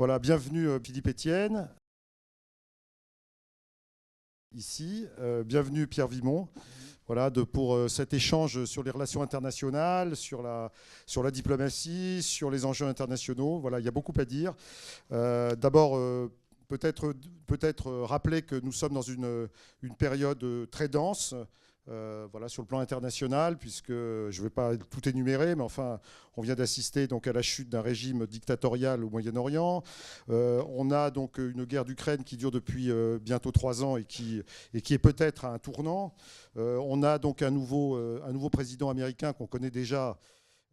Voilà, bienvenue Philippe Etienne, ici. Bienvenue Pierre Vimont. Voilà, pour cet échange sur les relations internationales, sur la diplomatie, sur les enjeux internationaux. Voilà, il y a beaucoup à dire. D'abord, peut-être rappeler que nous sommes dans une période très dense. Voilà, sur le plan international, puisque je ne vais pas tout énumérer, mais enfin, on vient d'assister donc à la chute d'un régime dictatorial au Moyen-Orient. On a donc une guerre d'Ukraine qui dure depuis bientôt 3 ans et qui est peut-être à un tournant. On a donc un nouveau président américain qu'on connaît déjà,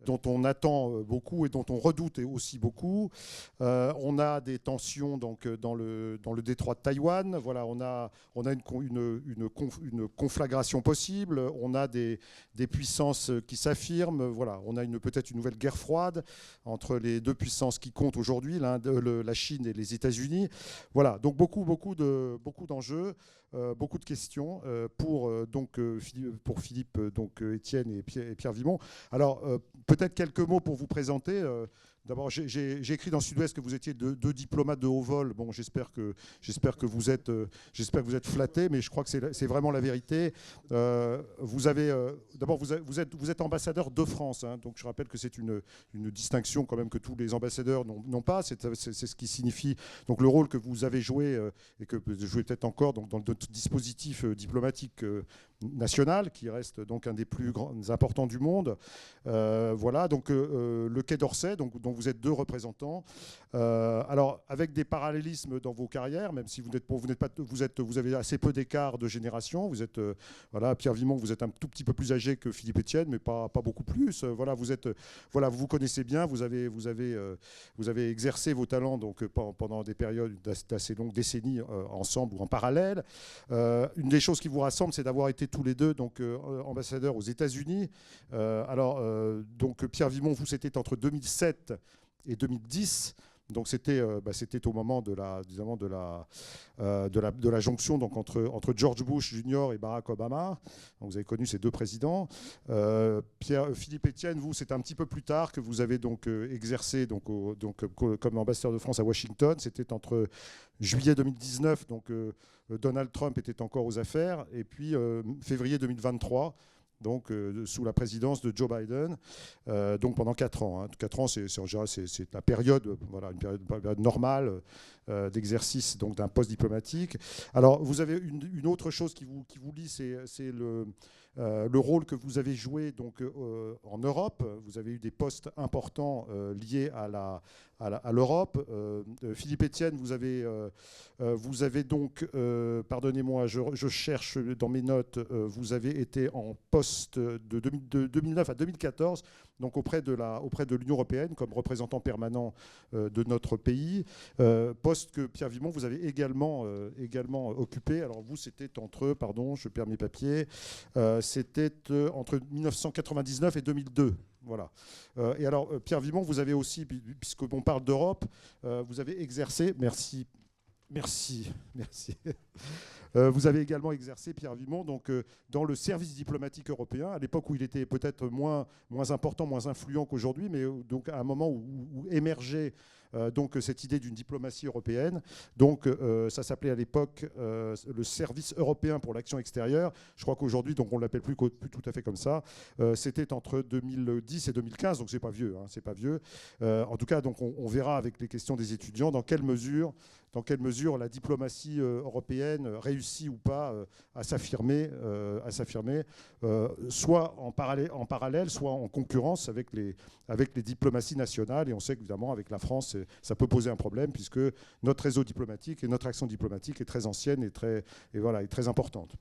dont on attend beaucoup et dont on redoute aussi beaucoup. On a des tensions donc, dans le détroit de Taïwan. Voilà, on a une conflagration possible. On a des puissances qui s'affirment. Voilà, on a peut-être une nouvelle guerre froide entre les deux puissances qui comptent aujourd'hui, la Chine et les États-Unis. Voilà, donc beaucoup d'enjeux. Beaucoup de questions pour Philippe, Etienne et Pierre Vimont. Alors, peut-être quelques mots pour vous présenter. D'abord, j'ai écrit dans Sud-Ouest que vous étiez deux diplomates de haut vol. Bon, j'espère que vous êtes flattés, mais je crois que c'est vraiment la vérité. D'abord, vous êtes ambassadeur de France, hein, donc je rappelle que c'est une distinction quand même que tous les ambassadeurs n'ont pas. C'est ce qui signifie donc le rôle que vous avez joué et que vous jouez peut-être encore donc, dans notre dispositif diplomatique national, qui reste donc un des plus importants du monde. Voilà, donc le Quai d'Orsay, dont vous êtes deux représentants. Alors, avec des parallélismes dans vos carrières, même si vous avez assez peu d'écart de génération. Vous êtes, voilà, Pierre Vimont, vous êtes un tout petit peu plus âgé que Philippe Etienne, mais pas beaucoup plus. Voilà, vous vous connaissez bien, vous avez exercé vos talents donc, pendant des périodes d'assez longues décennies ensemble ou en parallèle. Une des choses qui vous rassemble, c'est d'avoir été tous les deux donc, ambassadeurs aux États-Unis. Donc Pierre Vimont, vous, c'était entre 2007 et 2010. Donc c'était au moment de la jonction donc, entre George Bush Jr. et Barack Obama. Donc, vous avez connu ces deux présidents. Philippe Etienne, vous, c'est un petit peu plus tard que vous avez donc exercé comme ambassadeur de France à Washington. C'était entre juillet 2019, donc Donald Trump était encore aux affaires, et puis février 2023. Donc, sous la présidence de Joe Biden, donc pendant 4 ans. Hein. 4 ans, c'est en général la période, voilà, une période normale d'exercice donc d'un poste diplomatique. Alors, vous avez une autre chose qui vous lie, c'est le rôle que vous avez joué donc, en Europe. Vous avez eu des postes importants liés à l'Europe. Philippe Etienne, vous avez donc, pardonnez-moi, je cherche dans mes notes, vous avez été en poste de 2009 à 2014, donc auprès de l'Union européenne comme représentant permanent de notre pays, poste que Pierre Vimont, vous avez également occupé. Alors vous, c'était je perds mes papiers, c'était entre 1999 et 2002. Voilà. Et alors, Pierre Vimont, vous avez aussi, puisqu'on parle d'Europe, vous avez exercé, merci. Vous avez également exercé, Pierre Vimont, donc, dans le service diplomatique européen, à l'époque où il était peut-être moins important, moins influent qu'aujourd'hui, mais donc à un moment où émergeait donc cette idée d'une diplomatie européenne. Donc ça s'appelait à l'époque le service européen pour l'action extérieure. Je crois qu'aujourd'hui, donc on l'appelle plus tout à fait comme ça. C'était entre 2010 et 2015, donc c'est pas vieux. Hein, c'est pas vieux. En tout cas, donc on verra avec les questions des étudiants dans quelle mesure la diplomatie européenne réussit ou pas à s'affirmer, soit en parallèle, soit en concurrence avec les diplomaties nationales. Et on sait qu'évidemment, avec la France, ça peut poser un problème, puisque notre réseau diplomatique et notre action diplomatique est très ancienne et très importante.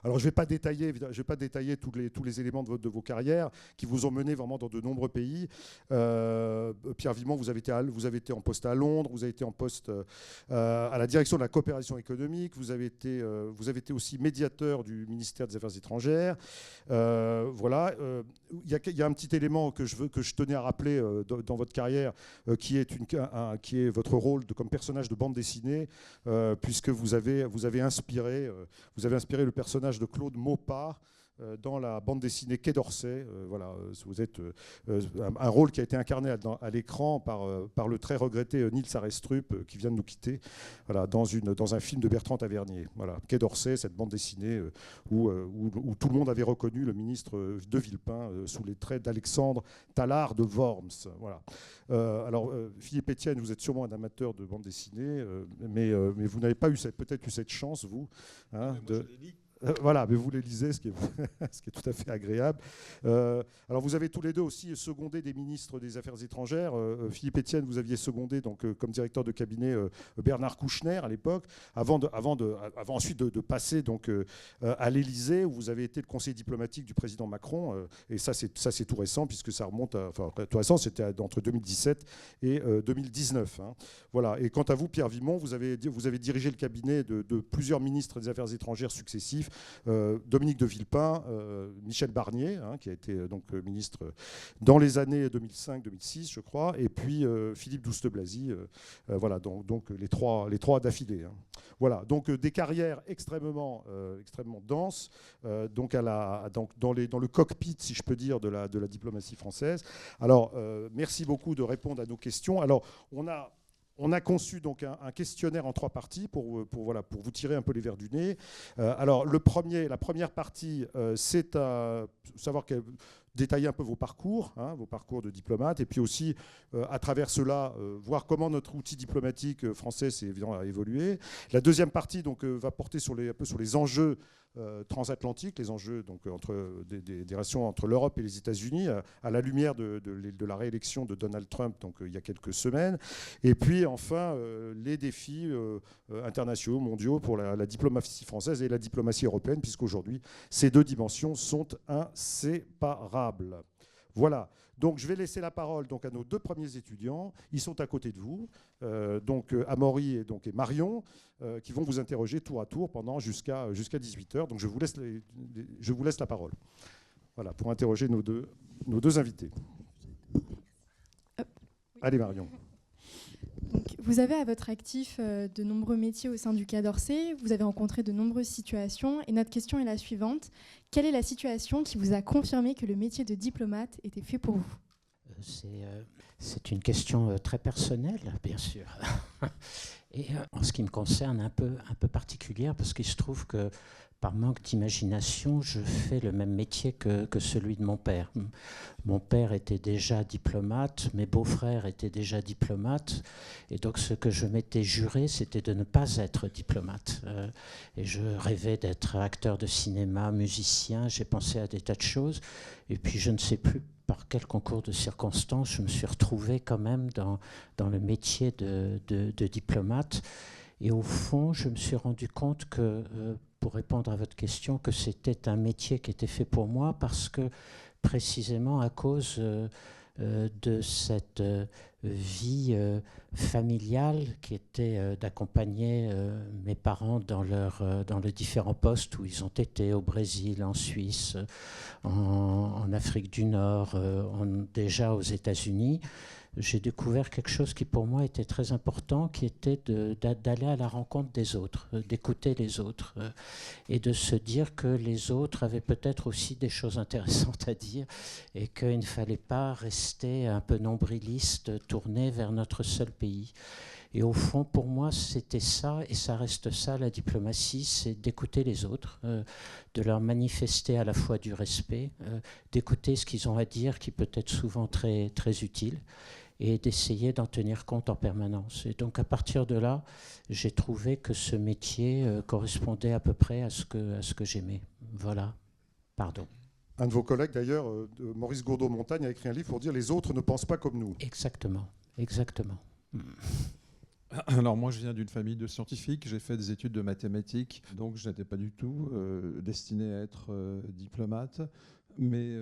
Alors, je ne vais pas détailler tous les éléments de vos carrières qui vous ont mené vraiment dans de nombreux pays. Pierre Vimont, vous avez été en poste à Londres, vous avez été en poste à la direction de la coopération économique, vous avez été aussi médiateur du ministère des Affaires étrangères. Voilà. Il y a un petit élément que je tenais à rappeler dans votre carrière, qui est votre rôle comme personnage de bande dessinée, puisque vous avez inspiré le personnage de Claude Maupart dans la bande dessinée Quai d'Orsay. Voilà, vous êtes un rôle qui a été incarné à l'écran par le très regretté Nils Arestrup, qui vient de nous quitter, voilà, dans un film de Bertrand Tavernier. Voilà, Quai d'Orsay, cette bande dessinée où tout le monde avait reconnu le ministre de Villepin sous les traits d'Alexandre Tallard de Worms. Voilà. Alors, Philippe Etienne, vous êtes sûrement un amateur de bande dessinée, mais vous n'avez pas peut-être eu cette chance, vous, hein, de... Voilà, mais vous les lisez, ce qui est tout à fait agréable. Alors vous avez tous les deux aussi secondé des ministres des Affaires étrangères. Philippe Etienne, vous aviez secondé donc, comme directeur de cabinet Bernard Kouchner à l'époque, avant ensuite de passer donc, à l'Élysée, où vous avez été le conseiller diplomatique du président Macron. Et ça c'est tout récent, puisque ça remonte tout récent, c'était entre 2017 et 2019. Hein. Voilà. Et quant à vous, Pierre Vimont, vous avez dirigé le cabinet de plusieurs ministres des Affaires étrangères successifs. Dominique de Villepin, Michel Barnier, hein, qui a été donc ministre dans les années 2005-2006, je crois, et puis Philippe Douste-Blazy, voilà, donc les trois d'affilée. Hein. Voilà, donc des carrières extrêmement denses, donc dans le cockpit, si je peux dire, de la diplomatie française. Alors, merci beaucoup de répondre à nos questions. Alors, on a conçu donc un questionnaire en 3 parties pour vous tirer un peu les verres du nez. Alors, la première partie, c'est à savoir détailler un peu vos parcours de diplomate, et puis aussi, à travers cela, voir comment notre outil diplomatique français a évolué. La deuxième partie donc, va porter un peu sur les enjeux transatlantiques, les enjeux donc, des relations entre l'Europe et les États-Unis, à la lumière de la réélection de Donald Trump donc, il y a quelques semaines. Et puis enfin, les défis internationaux, mondiaux pour la diplomatie française et la diplomatie européenne, puisqu'aujourd'hui, ces deux dimensions sont inséparables. Voilà. Donc, je vais laisser la parole donc, à nos 2 premiers étudiants. Ils sont à côté de vous, donc Amaury et Marion, qui vont vous interroger tour à tour pendant jusqu'à 18h. Donc, je vous laisse la parole. Voilà, pour interroger nos deux invités. Allez, Marion. Donc, vous avez à votre actif de nombreux métiers au sein du Quai d'Orsay. Vous avez rencontré de nombreuses situations. Et notre question est la suivante. Quelle est la situation qui vous a confirmé que le métier de diplomate était fait pour vous ? C'est une question très personnelle, bien sûr. Et en ce qui me concerne, un peu particulière, parce qu'il se trouve que par manque d'imagination, je fais le même métier que celui de mon père. Mon père était déjà diplomate, mes beaux-frères étaient déjà diplomates, et donc ce que je m'étais juré, c'était de ne pas être diplomate. Et je rêvais d'être acteur de cinéma, musicien, j'ai pensé à des tas de choses, et puis je ne sais plus par quel concours de circonstances, je me suis retrouvé quand même dans le métier de diplomate. Et au fond, je me suis rendu compte que, pour répondre à votre question, que c'était un métier qui était fait pour moi parce que, précisément à cause de cette vie familiale qui était d'accompagner mes parents dans les différents postes où ils ont été, au Brésil, en Suisse, en Afrique du Nord, déjà aux États-Unis. J'ai découvert quelque chose qui pour moi était très important, qui était d'aller à la rencontre des autres, d'écouter les autres et de se dire que les autres avaient peut-être aussi des choses intéressantes à dire et qu'il ne fallait pas rester un peu nombriliste, tourné vers notre seul pays. Et au fond, pour moi, c'était ça, et ça reste ça, la diplomatie, c'est d'écouter les autres, de leur manifester à la fois du respect, d'écouter ce qu'ils ont à dire, qui peut être souvent très, très utile, et d'essayer d'en tenir compte en permanence. Et donc, à partir de là, j'ai trouvé que ce métier correspondait à peu près à ce que j'aimais. Voilà. Pardon. Un de vos collègues, d'ailleurs, Maurice Gourdeau-Montagne, a écrit un livre pour dire « Les autres ne pensent pas comme nous ». Exactement. Exactement. Alors moi je viens d'une famille de scientifiques, j'ai fait des études de mathématiques, donc je n'étais pas du tout destiné à être diplomate, mais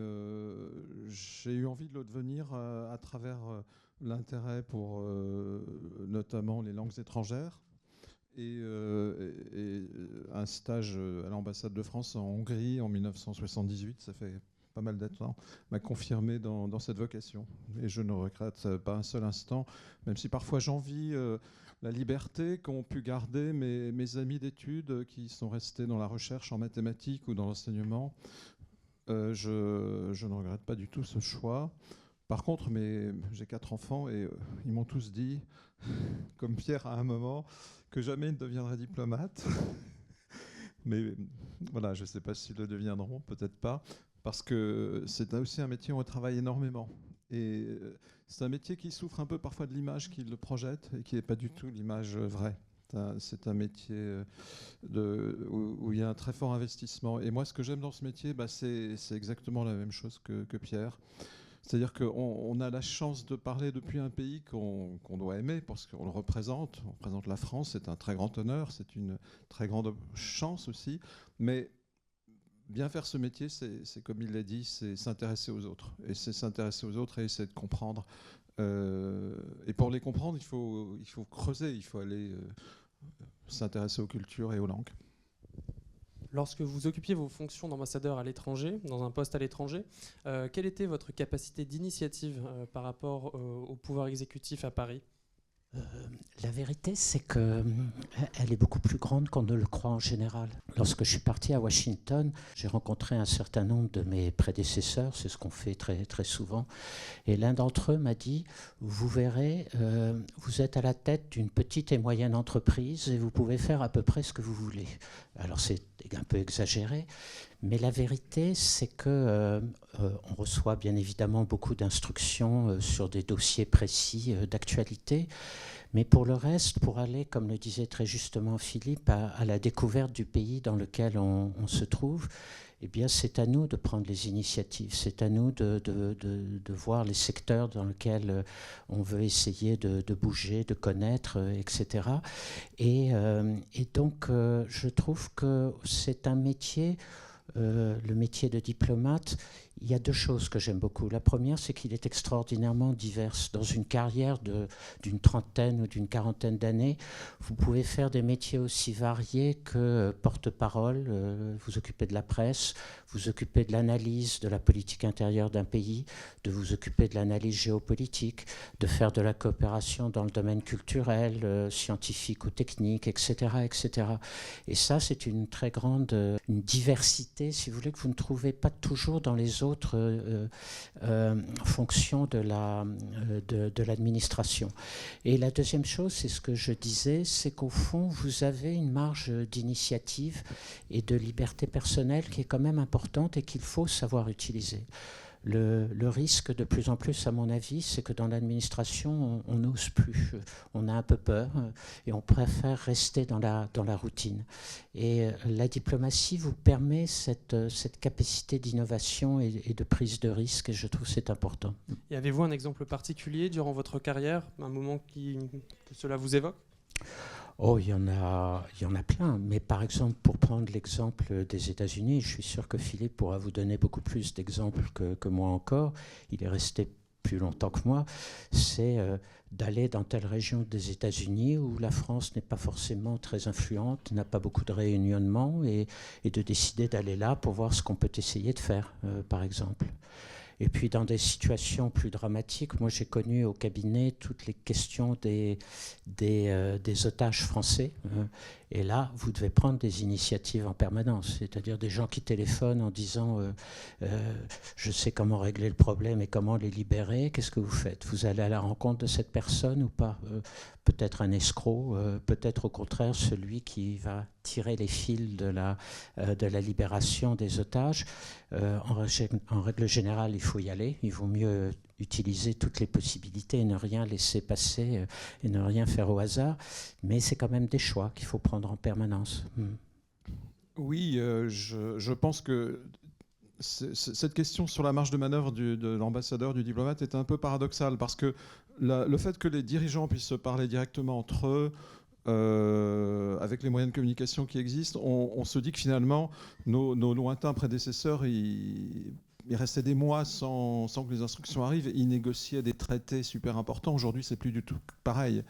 j'ai eu envie de le devenir à travers l'intérêt pour notamment les langues étrangères et un stage à l'ambassade de France en Hongrie en 1978, ça fait pas mal de temps, m'a confirmé dans cette vocation. Et je ne regrette pas un seul instant, même si parfois j'envie la liberté qu'ont pu garder mes amis d'études qui sont restés dans la recherche en mathématiques ou dans l'enseignement. Je ne regrette pas du tout ce choix. Par contre, j'ai 4 enfants et ils m'ont tous dit, comme Pierre à un moment, que jamais ils ne deviendraient diplomates. Mais voilà, je ne sais pas s'ils le deviendront, peut-être pas, parce que c'est aussi un métier où on travaille énormément. Et c'est un métier qui souffre un peu parfois de l'image qu'il le projette et qui n'est pas du tout l'image vraie. C'est un métier où il y a un très fort investissement. Et moi, ce que j'aime dans ce métier, c'est exactement la même chose que Pierre. C'est-à-dire qu'on a la chance de parler depuis un pays qu'on doit aimer, parce qu'on le représente. On représente la France, c'est un très grand honneur, c'est une très grande chance aussi. Mais bien faire ce métier, c'est comme il l'a dit, c'est s'intéresser aux autres. Et c'est s'intéresser aux autres et essayer de comprendre. Et pour les comprendre, il faut creuser, il faut aller s'intéresser aux cultures et aux langues. Lorsque vous occupiez vos fonctions d'ambassadeur à l'étranger, dans un poste à l'étranger, quelle était votre capacité d'initiative par rapport au pouvoir exécutif à Paris ? La vérité, c'est qu'elle est beaucoup plus grande qu'on ne le croit en général. Lorsque je suis parti à Washington, j'ai rencontré un certain nombre de mes prédécesseurs, c'est ce qu'on fait très, très souvent, et l'un d'entre eux m'a dit, vous verrez, vous êtes à la tête d'une petite et moyenne entreprise et vous pouvez faire à peu près ce que vous voulez. Alors c'est un peu exagéré, mais la vérité, c'est que on reçoit bien évidemment beaucoup d'instructions sur des dossiers précis d'actualité, mais pour le reste, pour aller, comme le disait très justement Philippe, à la découverte du pays dans lequel on se trouve, eh bien, c'est à nous de prendre les initiatives, c'est à nous de voir les secteurs dans lesquels on veut essayer de bouger, de connaître, etc. Et donc, je trouve que c'est un métier, le métier de diplomate. Il y a deux choses que j'aime beaucoup. La première, c'est qu'il est extraordinairement divers. Dans une carrière d'une trentaine ou d'une quarantaine d'années, vous pouvez faire des métiers aussi variés que porte-parole, vous occupez de la presse, vous occupez de l'analyse de la politique intérieure d'un pays, de vous occuper de l'analyse géopolitique, de faire de la coopération dans le domaine culturel, scientifique ou technique, etc., etc. Et ça, c'est une très grande une diversité, si vous voulez, que vous ne trouvez pas toujours dans les autres fonctions de l'administration. Et la deuxième chose, c'est ce que je disais, c'est qu'au fond, vous avez une marge d'initiative et de liberté personnelle qui est quand même importante et qu'il faut savoir utiliser. Le risque de plus en plus, à mon avis, c'est que dans l'administration, on n'ose plus. On a un peu peur et on préfère rester dans la routine. Et la diplomatie vous permet cette capacité d'innovation et de prise de risque, et je trouve que c'est important. Et avez-vous un exemple particulier durant votre carrière, un moment que cela vous évoque ? Oh, il y en a plein. Mais par exemple, pour prendre l'exemple des États-Unis, je suis sûr que Philippe pourra vous donner beaucoup plus d'exemples que moi encore. Il est resté plus longtemps que moi. C'est d'aller dans telle région des États-Unis où la France n'est pas forcément très influente, n'a pas beaucoup de rayonnement, et de décider d'aller là pour voir ce qu'on peut essayer de faire, par exemple. Et puis dans des situations plus dramatiques, moi j'ai connu au cabinet toutes les questions des otages français. Et là, vous devez prendre des initiatives en permanence, c'est-à-dire des gens qui téléphonent en disant je sais comment régler le problème et comment les libérer, qu'est-ce que vous faites ? Vous allez à la rencontre de cette personne ou pas ? Peut-être un escroc, peut-être au contraire celui qui va tirer les fils de la libération des otages. En règle générale, il faut y aller. Il vaut mieux utiliser toutes les possibilités et ne rien laisser passer et ne rien faire au hasard. Mais c'est quand même des choix qu'il faut prendre en permanence. Oui, je pense que cette question sur la marge de manœuvre de l'ambassadeur, du diplomate, est un peu paradoxale, parce que le fait que les dirigeants puissent se parler directement entre eux, avec les moyens de communication qui existent, on se dit que finalement, nos lointains prédécesseurs, ils restaient des mois sans que les instructions arrivent. Ils négociaient des traités super importants. Aujourd'hui, c'est plus du tout pareil.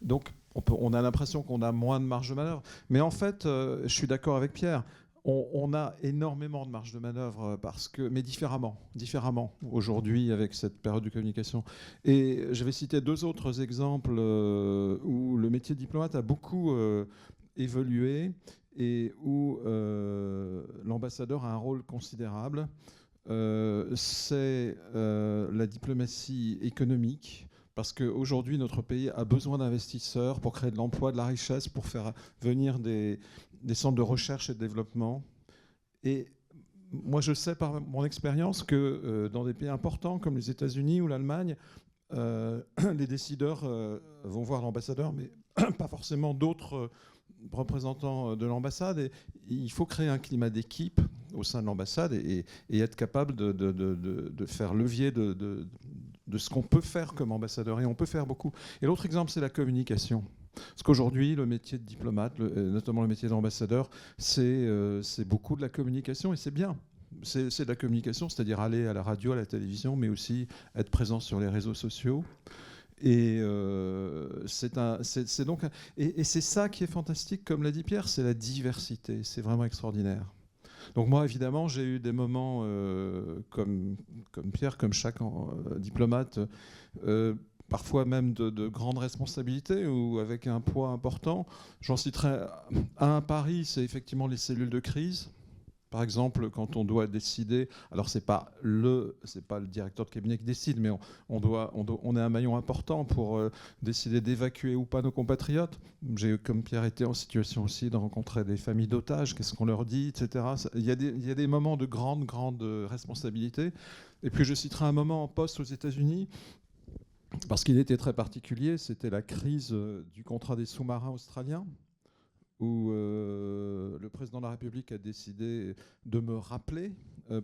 Donc, on a l'impression qu'on a moins de marge de manœuvre. Mais en fait, je suis d'accord avec Pierre. On a énormément de marge de manœuvre, mais différemment aujourd'hui avec cette période de communication. Et je vais citer deux autres exemples où le métier de diplomate a beaucoup évolué et où l'ambassadeur a un rôle considérable. c'est la diplomatie économique, parce qu'aujourd'hui, notre pays a besoin d'investisseurs pour créer de l'emploi, de la richesse, pour faire venir des centres de recherche et de développement. Et moi, je sais par mon expérience que dans des pays importants comme les États-Unis ou l'Allemagne, les décideurs vont voir l'ambassadeur, mais pas forcément d'autres représentants de l'ambassade. Et il faut créer un climat d'équipe au sein de l'ambassade et être capable de faire levier de ce qu'on peut faire comme ambassadeur. Et on peut faire beaucoup. Et l'autre exemple, c'est la communication. Parce qu'aujourd'hui, le métier de diplomate, notamment le métier d'ambassadeur, c'est beaucoup de la communication et c'est bien. C'est de la communication, c'est-à-dire aller à la radio, à la télévision, mais aussi être présent sur les réseaux sociaux. Et c'est ça qui est fantastique, comme l'a dit Pierre, c'est la diversité. C'est vraiment extraordinaire. Donc moi, évidemment, j'ai eu des moments comme Pierre, comme chaque diplomate, parfois même de grandes responsabilités ou avec un poids important. J'en citerai un à Paris, c'est effectivement les cellules de crise. Par exemple, quand on doit décider, alors c'est pas le directeur de cabinet qui décide, mais on est un maillon important pour décider d'évacuer ou pas nos compatriotes. J'ai, comme Pierre, été en situation aussi de rencontrer des familles d'otages, qu'est-ce qu'on leur dit, etc. Il y a des moments de grande responsabilité. Et puis je citerai un moment en poste aux États-Unis, parce qu'il était très particulier, c'était la crise du contrat des sous-marins australiens, où le président de la République a décidé de me rappeler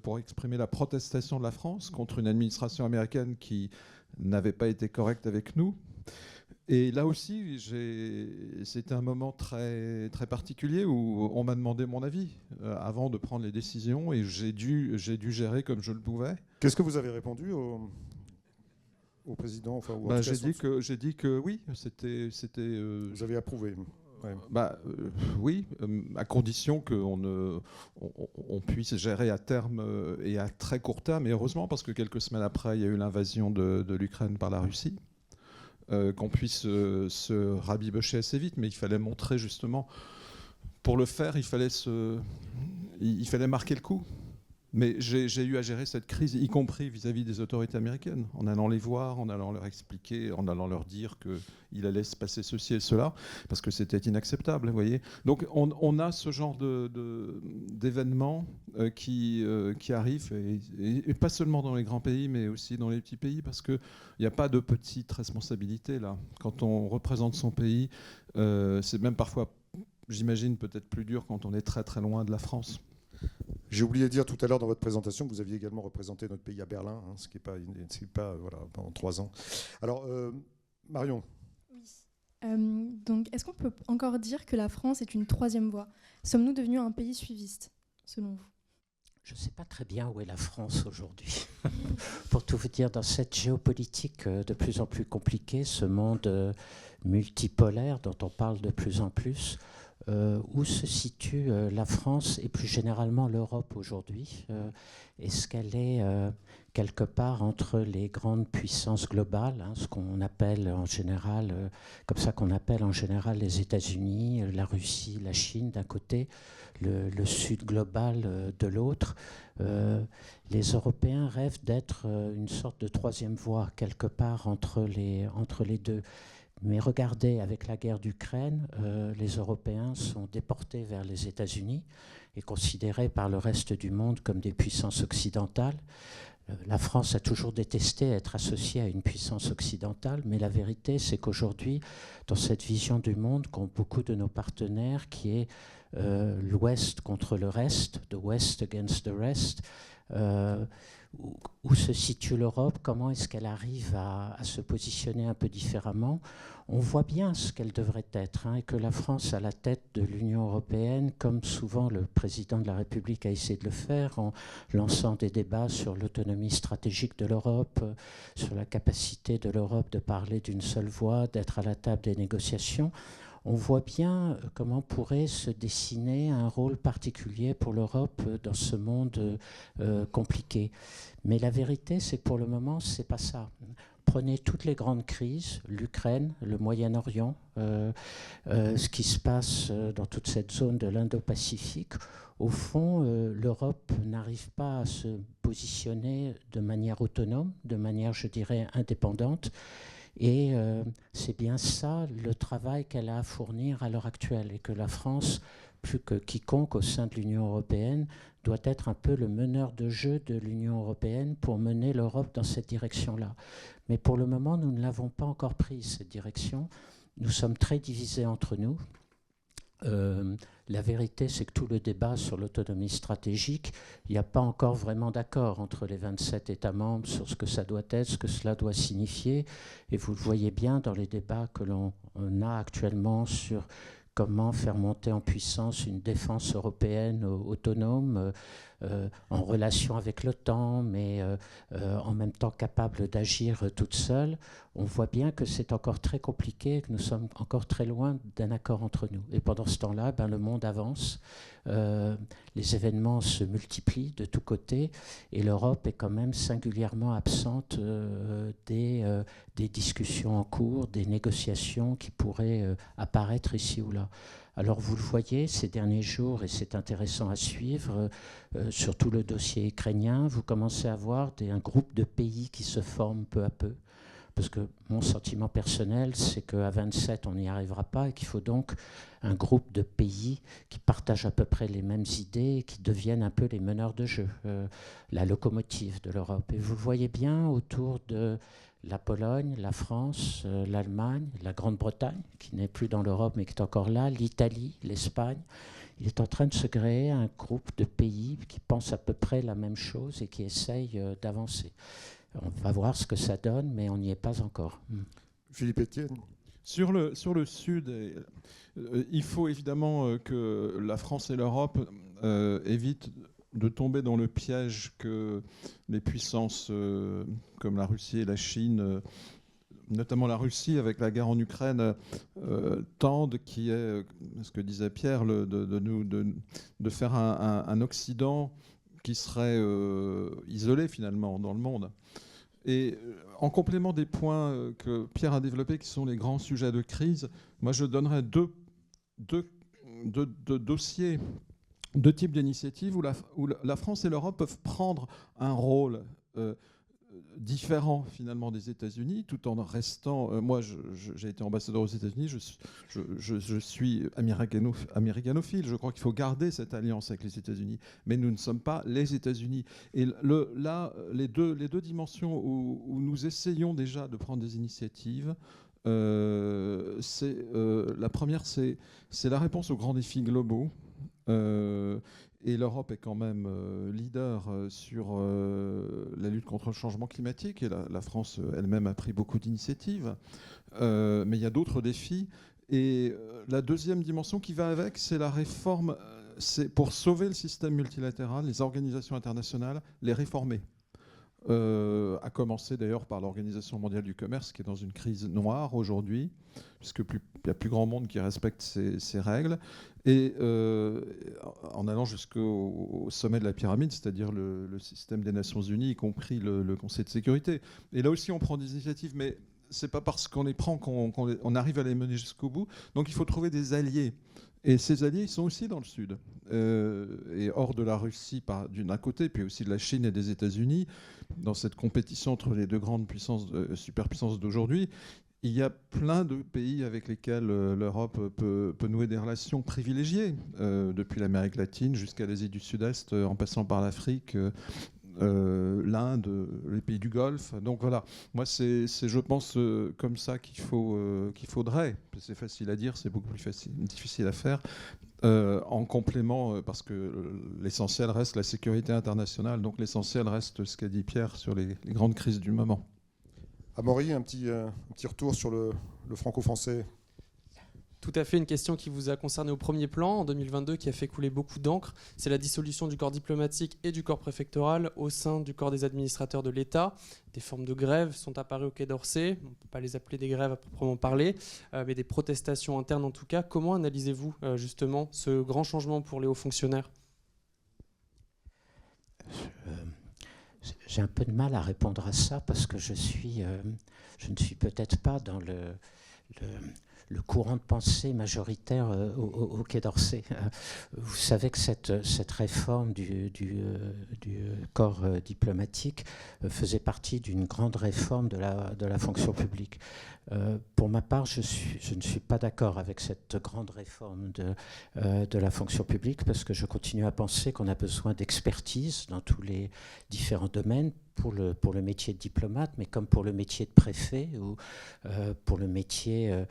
pour exprimer la protestation de la France contre une administration américaine qui n'avait pas été correcte avec nous. Et là aussi, c'était un moment très, très particulier où on m'a demandé mon avis avant de prendre les décisions et j'ai dû gérer comme je le pouvais. Qu'est-ce que vous avez répondu au président, enfin, j'ai dit que oui, c'était. Vous avez approuvé. Ouais. Oui, à condition qu'on puisse gérer à terme et à très court terme. Et heureusement, parce que quelques semaines après, il y a eu l'invasion de l'Ukraine par la Russie, qu'on puisse se rabibocher assez vite. Mais il fallait montrer justement, pour le faire, il fallait marquer le coup. Mais j'ai eu à gérer cette crise, y compris vis-à-vis des autorités américaines, en allant les voir, en allant leur expliquer, en allant leur dire qu'il allait se passer ceci et cela, parce que c'était inacceptable, vous voyez. Donc on a ce genre d'événements qui arrivent, et pas seulement dans les grands pays, mais aussi dans les petits pays, parce qu'il n'y a pas de petite responsabilité là. Quand on représente son pays, c'est même parfois, j'imagine, peut-être plus dur quand on est très très loin de la France. J'ai oublié de dire tout à l'heure dans votre présentation que vous aviez également représenté notre pays à Berlin, ce qui n'est pas voilà, pendant 3 ans. Alors, Marion. Oui. Donc, est-ce qu'on peut encore dire que la France est une troisième voie ? Sommes-nous devenus un pays suiviste, selon vous ? Je ne sais pas très bien où est la France aujourd'hui. Pour tout vous dire, dans cette géopolitique de plus en plus compliquée, ce monde multipolaire dont on parle de plus en plus, où se situe la France et plus généralement l'Europe aujourd'hui ? Est-ce qu'elle est quelque part entre les grandes puissances globales, ce qu'on appelle en général, comme ça qu'on appelle en général les États-Unis, la Russie, la Chine d'un côté, le Sud global de l'autre. Les Européens rêvent d'être une sorte de troisième voie quelque part entre les deux. Mais regardez, avec la guerre d'Ukraine, les Européens sont déportés vers les États-Unis et considérés par le reste du monde comme des puissances occidentales. La France a toujours détesté être associée à une puissance occidentale, mais la vérité, c'est qu'aujourd'hui, dans cette vision du monde qu'ont beaucoup de nos partenaires, qui est l'Ouest contre le reste, the West against the rest, où se situe l'Europe, comment est-ce qu'elle arrive à se positionner un peu différemment. On voit bien ce qu'elle devrait être, et que la France à la tête de l'Union européenne, comme souvent le président de la République a essayé de le faire, en lançant des débats sur l'autonomie stratégique de l'Europe, sur la capacité de l'Europe de parler d'une seule voix, d'être à la table des négociations. on voit bien comment pourrait se dessiner un rôle particulier pour l'Europe dans ce monde compliqué. Mais la vérité, c'est que pour le moment, c'est pas ça. Prenez toutes les grandes crises, l'Ukraine, le Moyen-Orient, ce qui se passe dans toute cette zone de l'Indo-Pacifique. Au fond, l'Europe n'arrive pas à se positionner de manière autonome, de manière, je dirais, indépendante. Et c'est bien ça le travail qu'elle a à fournir à l'heure actuelle, et que la France, plus que quiconque au sein de l'Union européenne, doit être un peu le meneur de jeu de l'Union européenne pour mener l'Europe dans cette direction-là. Mais pour le moment, nous ne l'avons pas encore prise, cette direction. Nous sommes très divisés entre nous. La vérité, c'est que tout le débat sur l'autonomie stratégique, il n'y a pas encore vraiment d'accord entre les 27 États membres sur ce que ça doit être, ce que cela doit signifier. Et vous le voyez bien dans les débats que l'on a actuellement sur comment faire monter en puissance une défense européenne autonome, en relation avec l'OTAN, mais en même temps capable d'agir toute seule. On voit bien que c'est encore très compliqué, que nous sommes encore très loin d'un accord entre nous. Et pendant ce temps-là, le monde avance, les événements se multiplient de tous côtés, et l'Europe est quand même singulièrement absente des discussions en cours, des négociations qui pourraient apparaître ici ou là. Alors vous le voyez ces derniers jours, et c'est intéressant à suivre, sur tout le dossier ukrainien, vous commencez à voir un groupe de pays qui se forment peu à peu. Parce que mon sentiment personnel, c'est qu'à 27, on n'y arrivera pas, et qu'il faut donc un groupe de pays qui partagent à peu près les mêmes idées et qui deviennent un peu les meneurs de jeu, la locomotive de l'Europe. Et vous le voyez bien autour de la Pologne, la France, l'Allemagne, la Grande-Bretagne, qui n'est plus dans l'Europe mais qui est encore là, l'Italie, l'Espagne. Il est en train de se créer un groupe de pays qui pensent à peu près la même chose et qui essayent d'avancer. On va voir ce que ça donne, mais on n'y est pas encore. Philippe Etienne. Sur le Sud, il faut évidemment que la France et l'Europe évitent de tomber dans le piège que les puissances comme la Russie et la Chine, notamment la Russie avec la guerre en Ukraine, tendent, qui est, ce que disait Pierre, de faire un Occident qui serait isolé finalement dans le monde. Et en complément des points que Pierre a développés, qui sont les grands sujets de crise, moi je donnerais deux dossiers, deux types d'initiatives où la France et l'Europe peuvent prendre un rôle différent finalement des États-Unis, tout en restant. Moi, j'ai été ambassadeur aux États-Unis. Je suis américanophile. Je crois qu'il faut garder cette alliance avec les États-Unis, mais nous ne sommes pas les États-Unis. Et là, les deux dimensions où nous essayons déjà de prendre des initiatives. La première, c'est la réponse aux grands défis globaux. Et l'Europe est quand même leader sur la lutte contre le changement climatique. Et la France elle-même a pris beaucoup d'initiatives. Mais il y a d'autres défis. Et la deuxième dimension qui va avec, c'est la réforme. C'est pour sauver le système multilatéral, les organisations internationales, les réformer. À commencer d'ailleurs par l'Organisation mondiale du commerce, qui est dans une crise noire aujourd'hui, puisqu'il n'y a plus grand monde qui respecte ces règles. Et en allant jusqu'au sommet de la pyramide, c'est-à-dire le système des Nations Unies, y compris le Conseil de sécurité. Et là aussi, on prend des initiatives, mais ce n'est pas parce qu'on les prend qu'on arrive à les mener jusqu'au bout. Donc il faut trouver des alliés. Et ces alliés, ils sont aussi dans le Sud. Et hors de la Russie d'un côté, puis aussi de la Chine et des États-Unis, dans cette compétition entre les deux grandes superpuissances d'aujourd'hui, il y a plein de pays avec lesquels l'Europe peut nouer des relations privilégiées, depuis l'Amérique latine jusqu'à l'Asie du Sud-Est, en passant par l'Afrique, l'Inde, les pays du Golfe. Donc voilà, moi c'est je pense comme ça qu'il faudrait. C'est facile à dire, c'est beaucoup plus difficile à faire. En complément, parce que l'essentiel reste la sécurité internationale, donc l'essentiel reste ce qu'a dit Pierre sur les grandes crises du moment. Amaury, un petit retour sur le franco-français. Tout à fait, une question qui vous a concerné au premier plan en 2022, qui a fait couler beaucoup d'encre, c'est la dissolution du corps diplomatique et du corps préfectoral au sein du corps des administrateurs de l'État. Des formes de grève sont apparues au Quai d'Orsay, on ne peut pas les appeler des grèves à proprement parler, mais des protestations internes en tout cas. Comment analysez-vous justement ce grand changement pour les hauts fonctionnaires ? J'ai un peu de mal à répondre à ça parce que je ne suis peut-être pas dans le courant de pensée majoritaire au Quai d'Orsay. Vous savez que cette réforme du corps diplomatique faisait partie d'une grande réforme de la fonction publique. Pour ma part, je ne suis pas d'accord avec cette grande réforme de la fonction publique parce que je continue à penser qu'on a besoin d'expertise dans tous les différents domaines pour le métier de diplomate, mais comme pour le métier de préfet ou pour le métier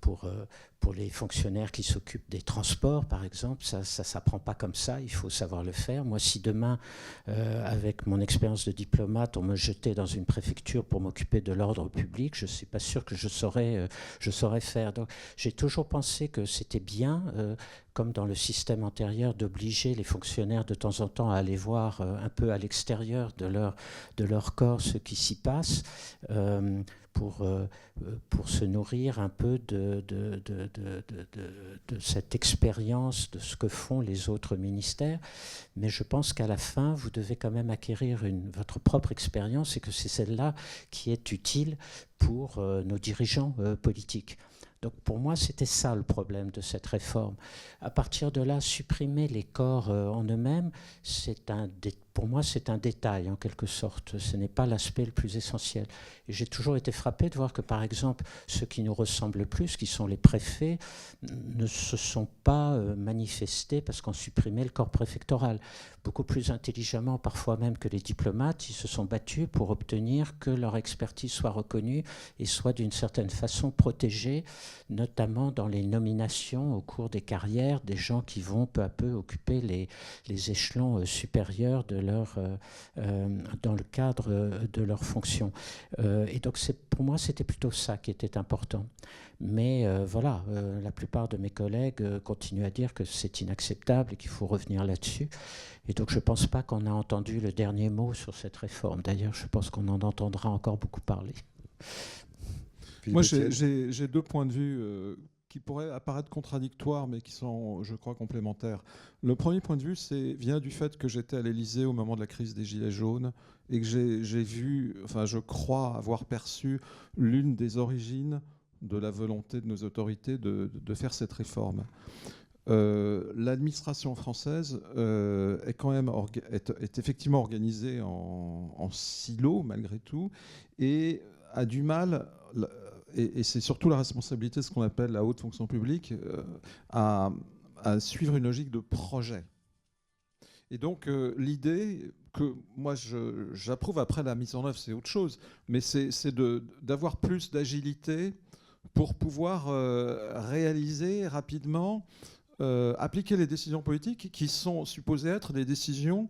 pour les fonctionnaires qui s'occupent des transports, par exemple. Ça ne s'apprend pas comme ça, il faut savoir le faire. Moi, si demain, avec mon expérience de diplomate, on me jetait dans une préfecture pour m'occuper de l'ordre public, je ne suis pas sûr que je saurais faire. Donc, j'ai toujours pensé que c'était bien, comme dans le système antérieur, d'obliger les fonctionnaires de temps en temps à aller voir un peu à l'extérieur de leur corps ce qui s'y passe, pour se nourrir un peu de cette expérience de ce que font les autres ministères. Mais je pense qu'à la fin, vous devez quand même acquérir votre propre expérience et que c'est celle-là qui est utile pour nos dirigeants politiques. Donc pour moi, c'était ça le problème de cette réforme. À partir de là, supprimer les corps en eux-mêmes, pour moi, c'est un détail en quelque sorte. Ce n'est pas l'aspect le plus essentiel. Et j'ai toujours été frappé de voir que, par exemple, ceux qui nous ressemblent le plus, qui sont les préfets, ne se sont pas manifestés parce qu'on supprimait le corps préfectoral. Beaucoup plus intelligemment, parfois même que les diplomates, ils se sont battus pour obtenir que leur expertise soit reconnue et soit d'une certaine façon protégée, notamment dans les nominations au cours des carrières des gens qui vont peu à peu occuper les échelons supérieurs dans le cadre de leur fonction. Et donc pour moi, c'était plutôt ça qui était important. Mais voilà, la plupart de mes collègues continuent à dire que c'est inacceptable et qu'il faut revenir là-dessus. Et donc je ne pense pas qu'on a entendu le dernier mot sur cette réforme. D'ailleurs, je pense qu'on en entendra encore beaucoup parler. Moi, j'ai deux points de vue qui pourraient apparaître contradictoires, mais qui sont, je crois, complémentaires. Le premier point de vue vient du fait que j'étais à l'Élysée au moment de la crise des Gilets jaunes et que j'ai vu, enfin, je crois avoir perçu l'une des origines de la volonté de nos autorités de faire cette réforme. L'administration française est quand même est effectivement organisée en silos, malgré tout, et a du mal... Et c'est surtout la responsabilité de ce qu'on appelle la haute fonction publique, à suivre une logique de projet. Et donc l'idée que moi j'approuve, après la mise en œuvre, c'est autre chose, mais c'est d'avoir plus d'agilité pour pouvoir réaliser rapidement, appliquer les décisions politiques qui sont supposées être des décisions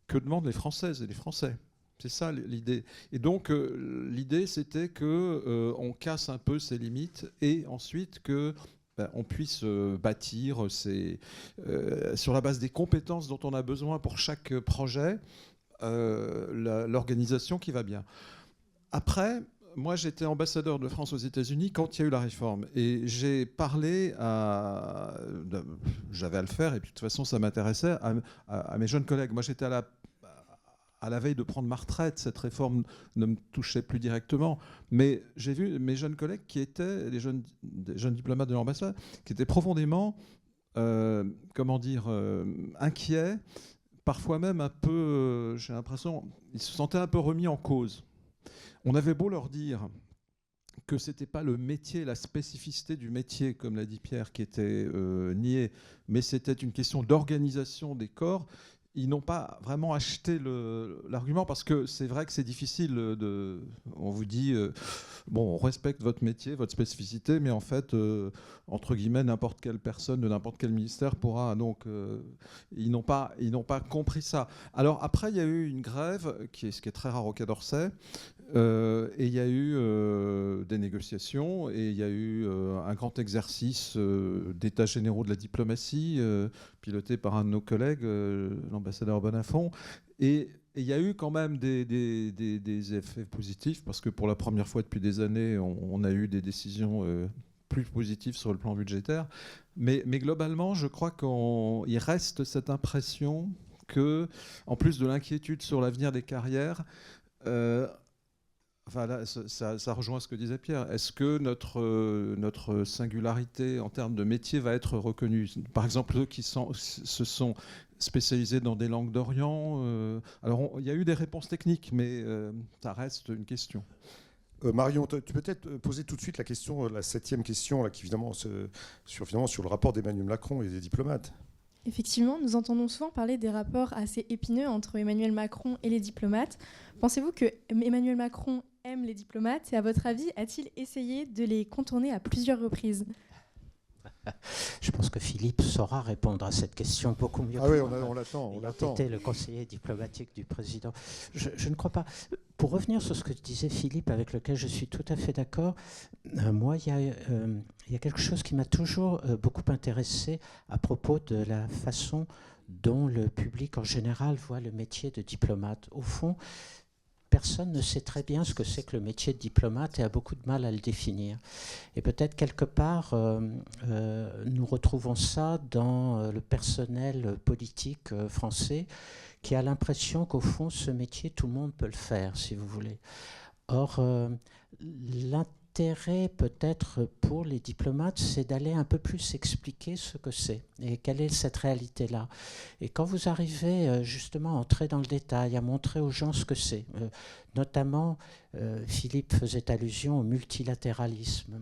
que demandent les Françaises et les Français. C'est ça l'idée. Et donc l'idée, c'était qu'on casse un peu ces limites et ensuite on puisse bâtir sur la base des compétences dont on a besoin pour chaque projet, l'organisation qui va bien. Après, moi, j'étais ambassadeur de France aux États-Unis quand il y a eu la réforme. Et j'ai parlé j'avais à le faire, et puis de toute façon, ça m'intéressait, à mes jeunes collègues. Moi, j'étais à la veille de prendre ma retraite, cette réforme ne me touchait plus directement. Mais j'ai vu mes jeunes collègues qui étaient des jeunes diplomates de l'ambassade, qui étaient profondément, inquiets, parfois même un peu, j'ai l'impression, ils se sentaient un peu remis en cause. On avait beau leur dire que ce n'était pas le métier, la spécificité du métier, comme l'a dit Pierre, qui était niée, mais c'était une question d'organisation des corps. Ils n'ont pas vraiment acheté l'argument parce que c'est vrai que c'est difficile on vous dit on respecte votre métier, votre spécificité, mais en fait entre guillemets n'importe quelle personne de n'importe quel ministère pourra, donc ils n'ont pas compris ça. Alors après il y a eu une grève ce qui est très rare au Quai d'Orsay, Et il y a eu des négociations et il y a eu un grand exercice d'états généraux de la diplomatie piloté par un de nos collègues, l'ambassadeur Bonafont. Et il y a eu quand même des effets positifs parce que pour la première fois depuis des années, on a eu des décisions plus positives sur le plan budgétaire. Mais globalement, je crois qu'il reste cette impression que, en plus de l'inquiétude sur l'avenir des carrières, enfin là, ça rejoint ce que disait Pierre. Est-ce que notre singularité en termes de métier va être reconnue ? Par exemple, ceux qui se sont spécialisés dans des langues d'Orient. Alors, il y a eu des réponses techniques, mais ça reste une question. Marion, tu peux peut-être poser tout de suite la question, la 7e question, là, qui évidemment sur le rapport d'Emmanuel Macron et des diplomates. Effectivement, nous entendons souvent parler des rapports assez épineux entre Emmanuel Macron et les diplomates. Pensez-vous que Emmanuel Macron aime les diplomates et à votre avis, a-t-il essayé de les contourner à plusieurs reprises ? Je pense que Philippe saura répondre à cette question beaucoup mieux. Ah oui, on l'attend. Il a été le conseiller diplomatique du président. Je ne crois pas. Pour revenir sur ce que disait Philippe, avec lequel je suis tout à fait d'accord, moi, il y a quelque chose qui m'a toujours beaucoup intéressé à propos de la façon dont le public en général voit le métier de diplomate. Au fond, personne ne sait très bien ce que c'est que le métier de diplomate et a beaucoup de mal à le définir. Et peut-être quelque part, nous retrouvons ça dans le personnel politique français qui a l'impression qu'au fond, ce métier, tout le monde peut le faire, si vous voulez. Or, l'intérêt peut-être pour les diplomates, c'est d'aller un peu plus expliquer ce que c'est et quelle est cette réalité-là. Et quand vous arrivez justement à entrer dans le détail, à montrer aux gens ce que c'est, notamment Philippe faisait allusion au multilatéralisme.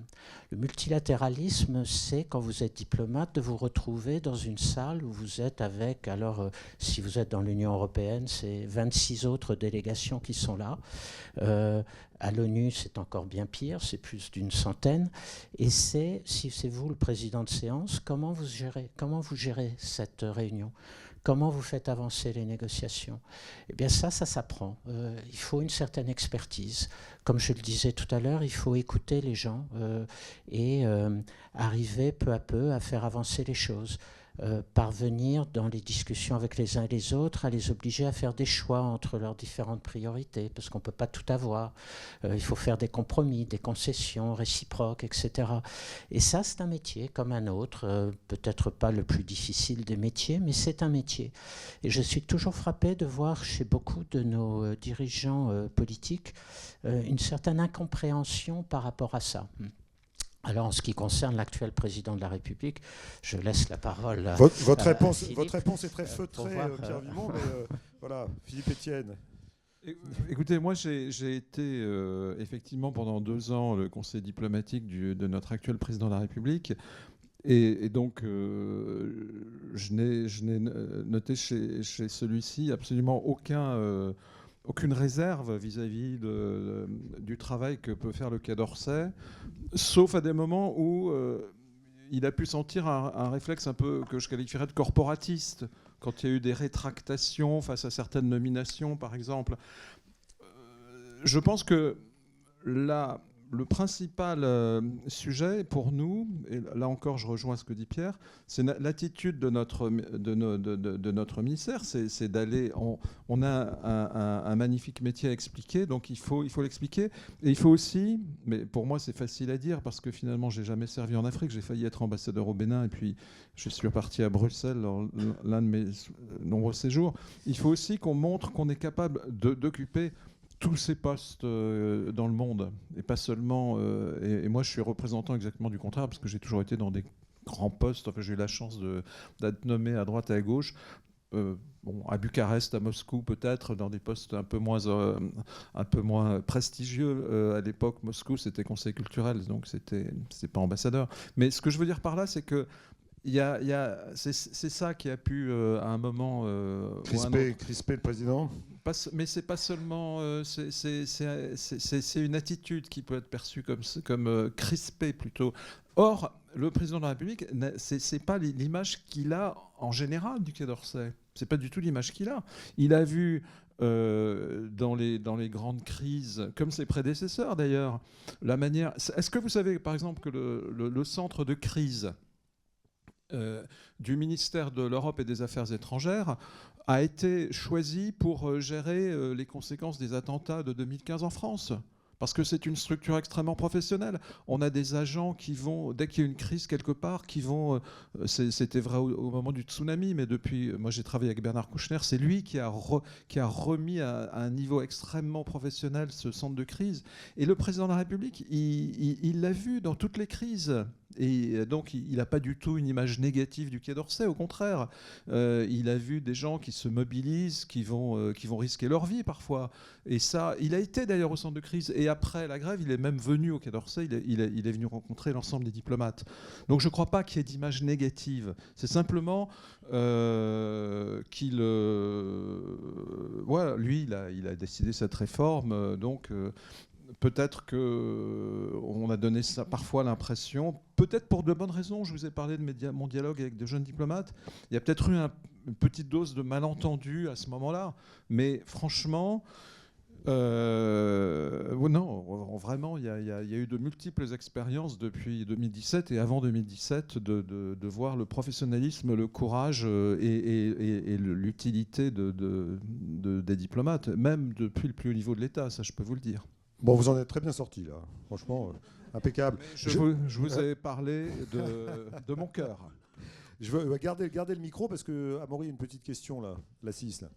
Le multilatéralisme, c'est quand vous êtes diplomate de vous retrouver dans une salle où vous êtes avec, alors si vous êtes dans l'Union européenne, c'est 26 autres délégations qui sont là. À l'ONU, c'est encore bien pire, c'est plus d'une centaine. Et si c'est vous le président de séance, comment vous gérez cette réunion ? Comment vous faites avancer les négociations ? Eh bien ça s'apprend. Il faut une certaine expertise. Comme je le disais tout à l'heure, il faut écouter les gens et arriver peu à peu à faire avancer les choses. Parvenir dans les discussions avec les uns et les autres à les obliger à faire des choix entre leurs différentes priorités, parce qu'on ne peut pas tout avoir. Il faut faire des compromis, des concessions réciproques, etc. Et ça, c'est un métier comme un autre, peut-être pas le plus difficile des métiers, mais c'est un métier. Et je suis toujours frappé de voir chez beaucoup de nos dirigeants politiques une certaine incompréhension par rapport à ça. Alors, en ce qui concerne l'actuel président de la République, je laisse la parole à votre réponse, Philippe, votre réponse est très feutrée, Pierre Vimont, mais voilà, Philippe Etienne. Écoutez, moi j'ai été effectivement pendant 2 ans le conseiller diplomatique de notre actuel président de la République. Et donc, je n'ai noté chez celui-ci absolument aucune réserve vis-à-vis du travail que peut faire le Quai d'Orsay, sauf à des moments où il a pu sentir un réflexe un peu que je qualifierais de corporatiste, quand il y a eu des rétractations face à certaines nominations, par exemple. Je pense que le principal sujet pour nous, et là encore je rejoins ce que dit Pierre, c'est l'attitude de notre ministère, c'est d'aller, on a un magnifique métier à expliquer, donc il faut l'expliquer, et il faut aussi, mais pour moi c'est facile à dire parce que finalement j'ai jamais servi en Afrique, j'ai failli être ambassadeur au Bénin et puis je suis reparti à Bruxelles l'un de mes nombreux séjours, il faut aussi qu'on montre qu'on est capable d'occuper tous ces postes dans le monde, et pas seulement... et moi, je suis représentant exactement du contraire, parce que j'ai toujours été dans des grands postes. Enfin, j'ai eu la chance d'être nommé à droite et à gauche, à Bucarest, à Moscou, peut-être, dans des postes un peu moins prestigieux. À l'époque, Moscou, c'était conseil culturel, donc c'était pas ambassadeur. Mais ce que je veux dire par là, c'est que c'est ça qui a pu, à un moment... crisper le président. Mais c'est pas seulement... c'est une attitude qui peut être perçue comme crispée, plutôt. Or, le président de la République, c'est pas l'image qu'il a en général du Quai d'Orsay. C'est pas du tout l'image qu'il a. Il a vu dans les grandes crises, comme ses prédécesseurs d'ailleurs. Est-ce que vous savez, par exemple, que le centre de crise du ministère de l'Europe et des Affaires étrangères a été choisi pour gérer les conséquences des attentats de 2015 en France ? Parce que c'est une structure extrêmement professionnelle. On a des agents qui vont, dès qu'il y a une crise quelque part, qui vont... C'était vrai au moment du tsunami, mais depuis... Moi, j'ai travaillé avec Bernard Kouchner. C'est lui qui a remis à un niveau extrêmement professionnel ce centre de crise. Et le président de la République, il l'a vu dans toutes les crises. Et donc, il n'a pas du tout une image négative du Quai d'Orsay. Au contraire, il a vu des gens qui se mobilisent, qui vont risquer leur vie parfois. Et ça, il a été d'ailleurs au centre de crise. Et après la grève, il est même venu au Quai d'Orsay. Il est venu rencontrer l'ensemble des diplomates. Donc, je ne crois pas qu'il y ait d'image négative. C'est simplement qu'il... voilà, lui, il a décidé cette réforme. Donc... peut-être qu'on a donné ça parfois l'impression, peut-être pour de bonnes raisons, je vous ai parlé de mon dialogue avec de jeunes diplomates, il y a peut-être eu une petite dose de malentendu à ce moment-là, mais franchement, non, vraiment, il y a eu de multiples expériences depuis 2017 et avant 2017 de voir le professionnalisme, le courage et l'utilité des diplomates, même depuis le plus haut niveau de l'État, ça je peux vous le dire. Bon, vous en êtes très bien sorti là, franchement, impeccable. Je vous ai parlé de mon cœur. Je veux garder le micro parce que Amaury a une petite question là, la 6 là.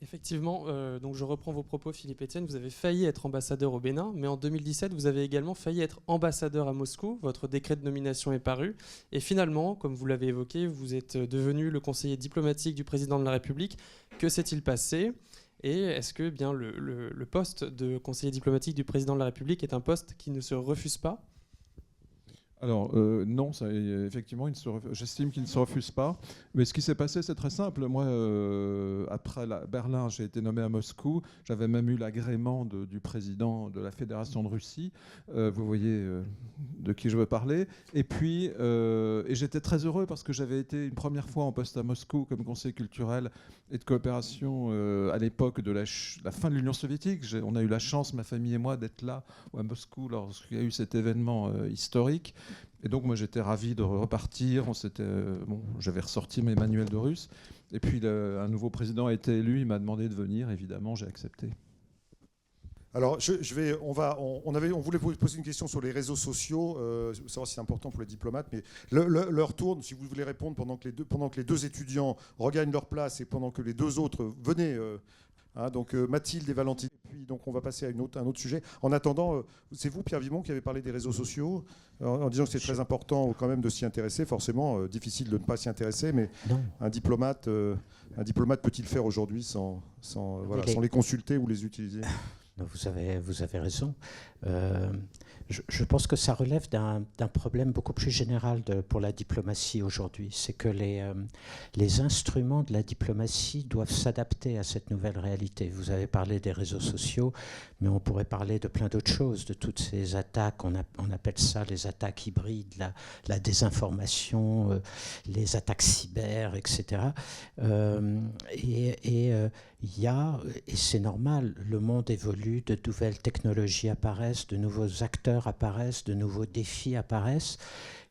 Effectivement, donc je reprends vos propos, Philippe Etienne. Vous avez failli être ambassadeur au Bénin, mais en 2017, vous avez également failli être ambassadeur à Moscou. Votre décret de nomination est paru. Et finalement, comme vous l'avez évoqué, vous êtes devenu le conseiller diplomatique du président de la République. Que s'est-il passé ? Et est-ce que bien le poste de conseiller diplomatique du président de la République est un poste qui ne se refuse pas ? Alors non, ça, effectivement, j'estime qu'il ne se refuse pas. Mais ce qui s'est passé, c'est très simple. Moi, après Berlin, j'ai été nommé à Moscou. J'avais même eu l'agrément du président de la Fédération de Russie. Vous voyez de qui je veux parler. Et puis, et j'étais très heureux parce que j'avais été une première fois en poste à Moscou comme conseiller culturel et de coopération à l'époque de la fin de l'Union soviétique. On a eu la chance, ma famille et moi, d'être là à Moscou lorsqu'il y a eu cet événement historique. Et donc moi j'étais ravi de repartir. J'avais ressorti mes manuels de russe. Et puis un nouveau président a été élu. Il m'a demandé de venir. Évidemment, j'ai accepté. Alors, on voulait vous poser une question sur les réseaux sociaux, savoir si c'est important pour les diplomates, mais leur tourne, si vous voulez répondre, pendant que les deux étudiants regagnent leur place et pendant que les deux autres venaient. Donc Mathilde et Valentine. Et puis donc on va passer à un autre sujet. En attendant, c'est vous, Pierre Vimont, qui avez parlé des réseaux sociaux, en disant que c'est très important quand même de s'y intéresser. Forcément, difficile de ne pas s'y intéresser, mais un diplomate peut-il faire aujourd'hui sans les consulter ou les utiliser ? Vous avez raison. Je pense que ça relève d'un problème beaucoup plus général pour la diplomatie aujourd'hui. C'est que les instruments de la diplomatie doivent s'adapter à cette nouvelle réalité. Vous avez parlé des réseaux sociaux, mais on pourrait parler de plein d'autres choses, de toutes ces attaques. On appelle ça les attaques hybrides, la désinformation, les attaques cyber, etc. Et c'est normal, le monde évolue, de nouvelles technologies apparaissent, de nouveaux acteurs apparaissent, de nouveaux défis apparaissent.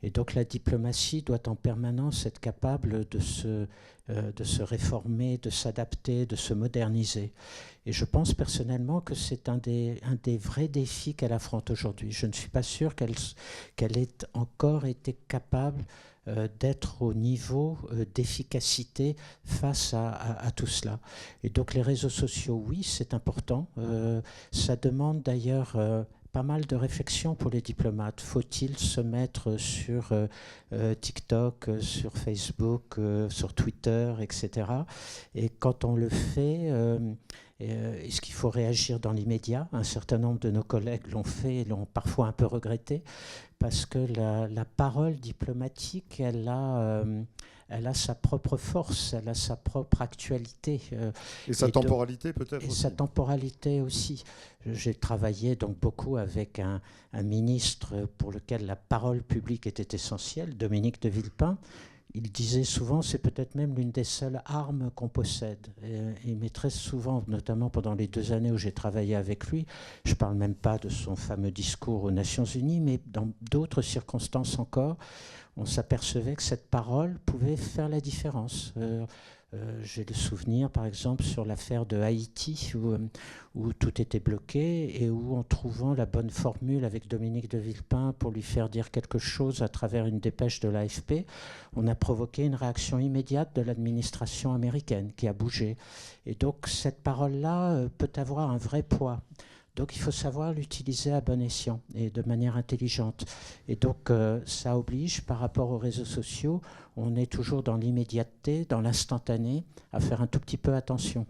Et donc la diplomatie doit en permanence être capable de se réformer, de s'adapter, de se moderniser. Et je pense personnellement que c'est un des vrais défis qu'elle affronte aujourd'hui. Je ne suis pas sûr qu'elle ait encore été capable d'être au niveau d'efficacité face à tout cela. Et donc les réseaux sociaux, oui, c'est important. Ça demande d'ailleurs pas mal de réflexion pour les diplomates. Faut-il se mettre sur TikTok, sur Facebook, sur Twitter, etc. Et quand on le fait, est-ce qu'il faut réagir dans l'immédiat ? Un certain nombre de nos collègues l'ont fait et l'ont parfois un peu regretté, parce que la parole diplomatique, elle a sa propre force, elle a sa propre actualité. Et sa temporalité peut-être aussi. Sa temporalité aussi. J'ai travaillé donc beaucoup avec un ministre pour lequel la parole publique était essentielle, Dominique de Villepin. il disait souvent, c'est peut-être même l'une des seules armes qu'on possède. Et il m'est très souvent, notamment pendant les 2 années où j'ai travaillé avec lui, je ne parle même pas de son fameux discours aux Nations Unies, mais dans d'autres circonstances encore, on s'apercevait que cette parole pouvait faire la différence. J'ai le souvenir, par exemple, sur l'affaire de Haïti, où tout était bloqué et où, en trouvant la bonne formule avec Dominique de Villepin pour lui faire dire quelque chose à travers une dépêche de l'AFP, on a provoqué une réaction immédiate de l'administration américaine qui a bougé. Et donc, cette parole-là peut avoir un vrai poids. Donc il faut savoir l'utiliser à bon escient et de manière intelligente. Et donc ça oblige, par rapport aux réseaux sociaux, on est toujours dans l'immédiateté, dans l'instantané, à faire un tout petit peu attention.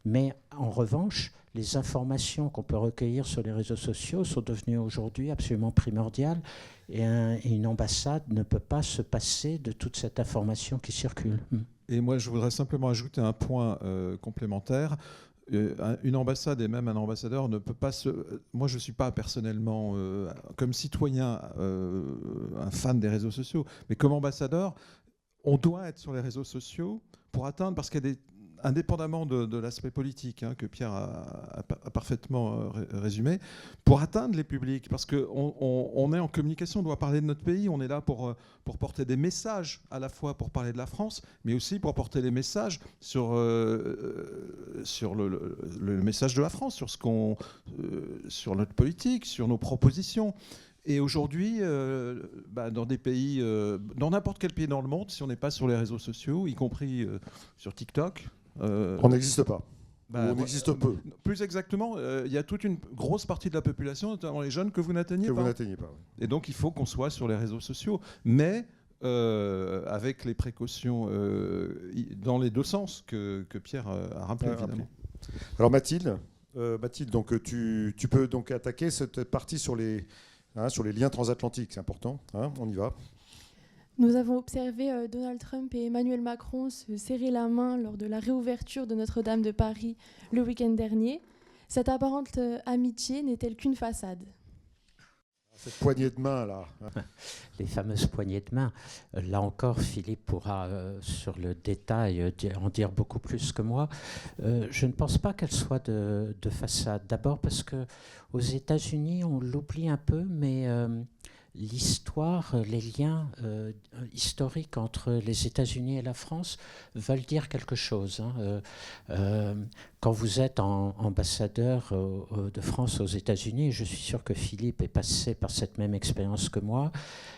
Mais en revanche, les informations qu'on peut recueillir sur les réseaux sociaux sont devenues aujourd'hui absolument primordiales. Et une ambassade ne peut pas se passer de toute cette information qui circule. Et moi, je voudrais simplement ajouter un point complémentaire. Une ambassade et même un ambassadeur ne peut pas se... Moi, je ne suis pas personnellement, comme citoyen, un fan des réseaux sociaux, mais comme ambassadeur, on doit être sur les réseaux sociaux pour atteindre, parce qu'il y a indépendamment de l'aspect politique que Pierre a parfaitement résumé, pour atteindre les publics, parce qu'on est en communication, on doit parler de notre pays, on est là pour porter des messages, à la fois pour parler de la France, mais aussi pour porter des messages sur le message de la France, sur notre politique, sur nos propositions. Et aujourd'hui, dans des pays, dans n'importe quel pays dans le monde, si on n'est pas sur les réseaux sociaux, y compris sur TikTok, on n'existe pas. On existe peu. Plus exactement, il y a toute une grosse partie de la population, notamment les jeunes, que vous n'atteignez pas. Oui. Et donc, il faut qu'on soit sur les réseaux sociaux, mais avec les précautions dans les 2 sens que Pierre a rappelé, évidemment. Alors Mathilde, donc, tu peux donc attaquer cette partie sur les liens transatlantiques, c'est important. On y va. Nous avons observé Donald Trump et Emmanuel Macron se serrer la main lors de la réouverture de Notre-Dame de Paris le week-end dernier. Cette apparente amitié n'est-elle qu'une façade ? Cette poignée de main, là. Les fameuses poignées de main. Là encore, Philippe pourra, sur le détail, en dire beaucoup plus que moi. Je ne pense pas qu'elle soit de façade. D'abord parce qu'aux États-Unis, on l'oublie un peu, mais l'histoire, les liens historiques entre les États-Unis et la France veulent dire quelque chose. Quand vous êtes ambassadeur de France aux États-Unis, je suis sûr que Philippe est passé par cette même expérience que moi,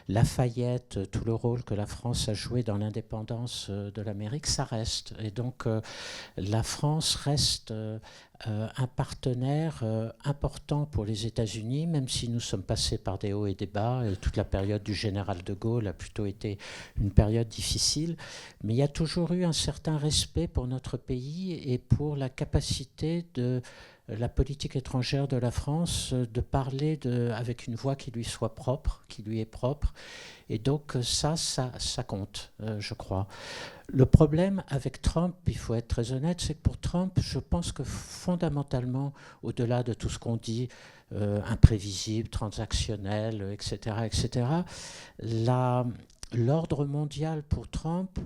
Lafayette, tout le rôle que la France a joué dans l'indépendance de l'Amérique, ça reste. Et donc la France reste un partenaire important pour les États-Unis, même si nous sommes passés par des hauts et des bas, et toute la période du général de Gaulle a plutôt été une période difficile. Mais il y a toujours eu un certain respect pour notre pays et pour la capacité de la politique étrangère de la France de parler avec une voix qui lui soit propre, qui lui est propre. Et donc ça compte, je crois. Le problème avec Trump, il faut être très honnête, c'est que pour Trump, je pense que fondamentalement, au-delà de tout ce qu'on dit, imprévisible, transactionnel, etc., l'ordre mondial pour Trump,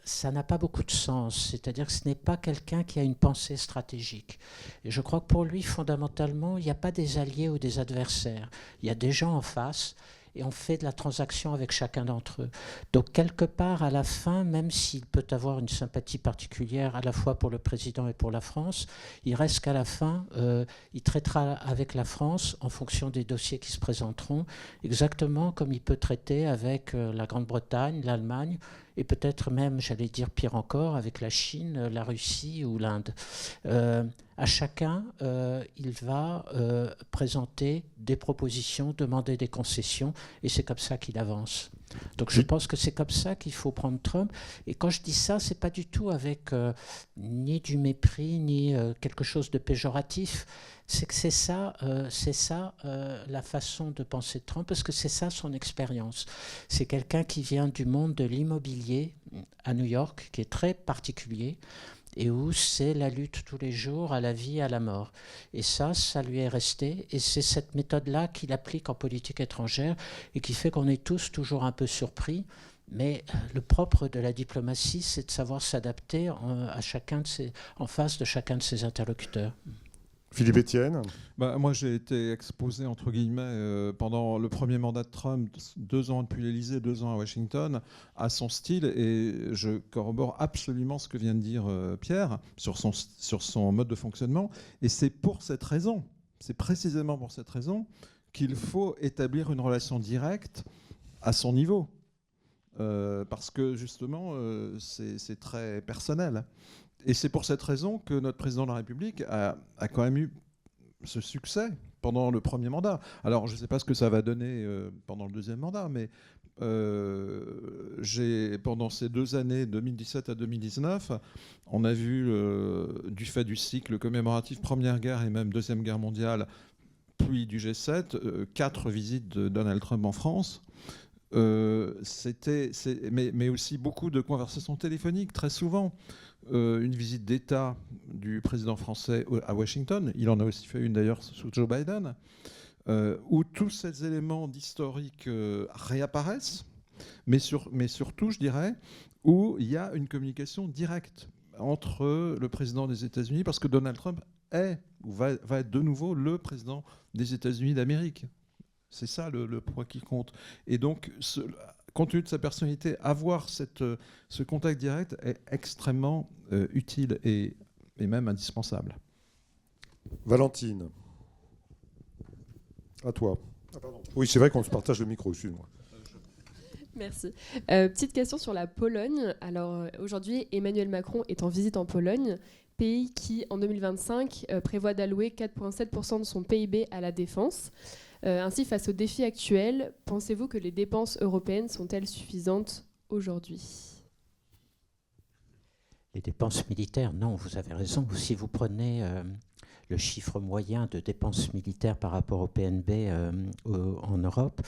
ça n'a pas beaucoup de sens. C'est-à-dire que ce n'est pas quelqu'un qui a une pensée stratégique. Et je crois que pour lui, fondamentalement, il n'y a pas des alliés ou des adversaires. Il y a des gens en face et on fait de la transaction avec chacun d'entre eux. Donc quelque part, à la fin, même s'il peut avoir une sympathie particulière à la fois pour le président et pour la France, il reste qu'à la fin, il traitera avec la France en fonction des dossiers qui se présenteront, exactement comme il peut traiter avec la Grande-Bretagne, l'Allemagne, et peut-être même, j'allais dire pire encore, avec la Chine, la Russie ou l'Inde. À chacun, il va présenter des propositions, demander des concessions, et c'est comme ça qu'il avance. Donc je pense que c'est comme ça qu'il faut prendre Trump. Et quand je dis ça, c'est pas du tout avec ni du mépris, ni quelque chose de péjoratif. C'est que c'est ça la façon de penser de Trump, parce que c'est ça son expérience. C'est quelqu'un qui vient du monde de l'immobilier à New York, qui est très particulier, et où c'est la lutte tous les jours, à la vie, à la mort. Et ça lui est resté, et c'est cette méthode-là qu'il applique en politique étrangère, et qui fait qu'on est tous toujours un peu surpris Mais le propre de la diplomatie, c'est de savoir s'adapter en face de chacun de ses interlocuteurs. Philippe Etienne. Moi, j'ai été exposé, entre guillemets, pendant le premier mandat de Trump, 2 ans depuis l'Élysée, 2 ans à Washington, à son style, et je corrobore absolument ce que vient de dire Pierre sur son mode de fonctionnement. Et c'est pour cette raison, c'est précisément pour cette raison qu'il faut établir une relation directe à son niveau. Parce que, justement, c'est très personnel. Et c'est pour cette raison que notre président de la République a quand même eu ce succès pendant le premier mandat. Alors, je ne sais pas ce que ça va donner pendant le deuxième mandat, mais pendant ces 2 années, 2017 à 2019, on a vu, du fait du cycle commémoratif Première Guerre et même Deuxième Guerre mondiale, puis du G7, 4 visites de Donald Trump en France. Mais aussi beaucoup de conversations téléphoniques, très souvent. Une visite d'État du président français à Washington, il en a aussi fait une d'ailleurs sous Joe Biden, où tous ces éléments d'historique réapparaissent, mais surtout, je dirais, où il y a une communication directe entre le président des États-Unis, parce que Donald Trump va être de nouveau le président des États-Unis d'Amérique. C'est ça le point qui compte. Et donc, compte tenu de sa personnalité, avoir ce contact direct est extrêmement utile et même indispensable. Valentine. À toi. Ah, pardon. Oui, c'est vrai qu'on se partage le micro, excuse-moi. Merci. Petite question sur la Pologne. Alors, aujourd'hui, Emmanuel Macron est en visite en Pologne, pays qui, en 2025, prévoit d'allouer 4,7% de son PIB à la défense. Ainsi, face aux défis actuels, pensez-vous que les dépenses européennes sont-elles suffisantes aujourd'hui ? Les dépenses militaires, non, vous avez raison. Si vous prenez le chiffre moyen de dépenses militaires par rapport au PNB en Europe,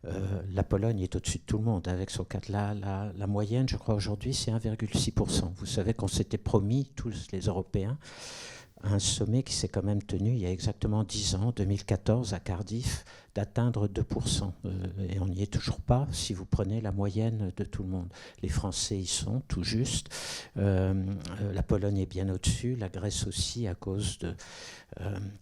la Pologne est au-dessus de tout le monde avec son 4. La moyenne, je crois, aujourd'hui, c'est 1,6%. Vous savez qu'on s'était promis, tous les Européens, un sommet qui s'est quand même tenu il y a exactement 10 ans, 2014, à Cardiff, d'atteindre 2%. Et on n'y est toujours pas si vous prenez la moyenne de tout le monde. Les Français y sont, tout juste. La Pologne est bien au-dessus, la Grèce aussi à cause de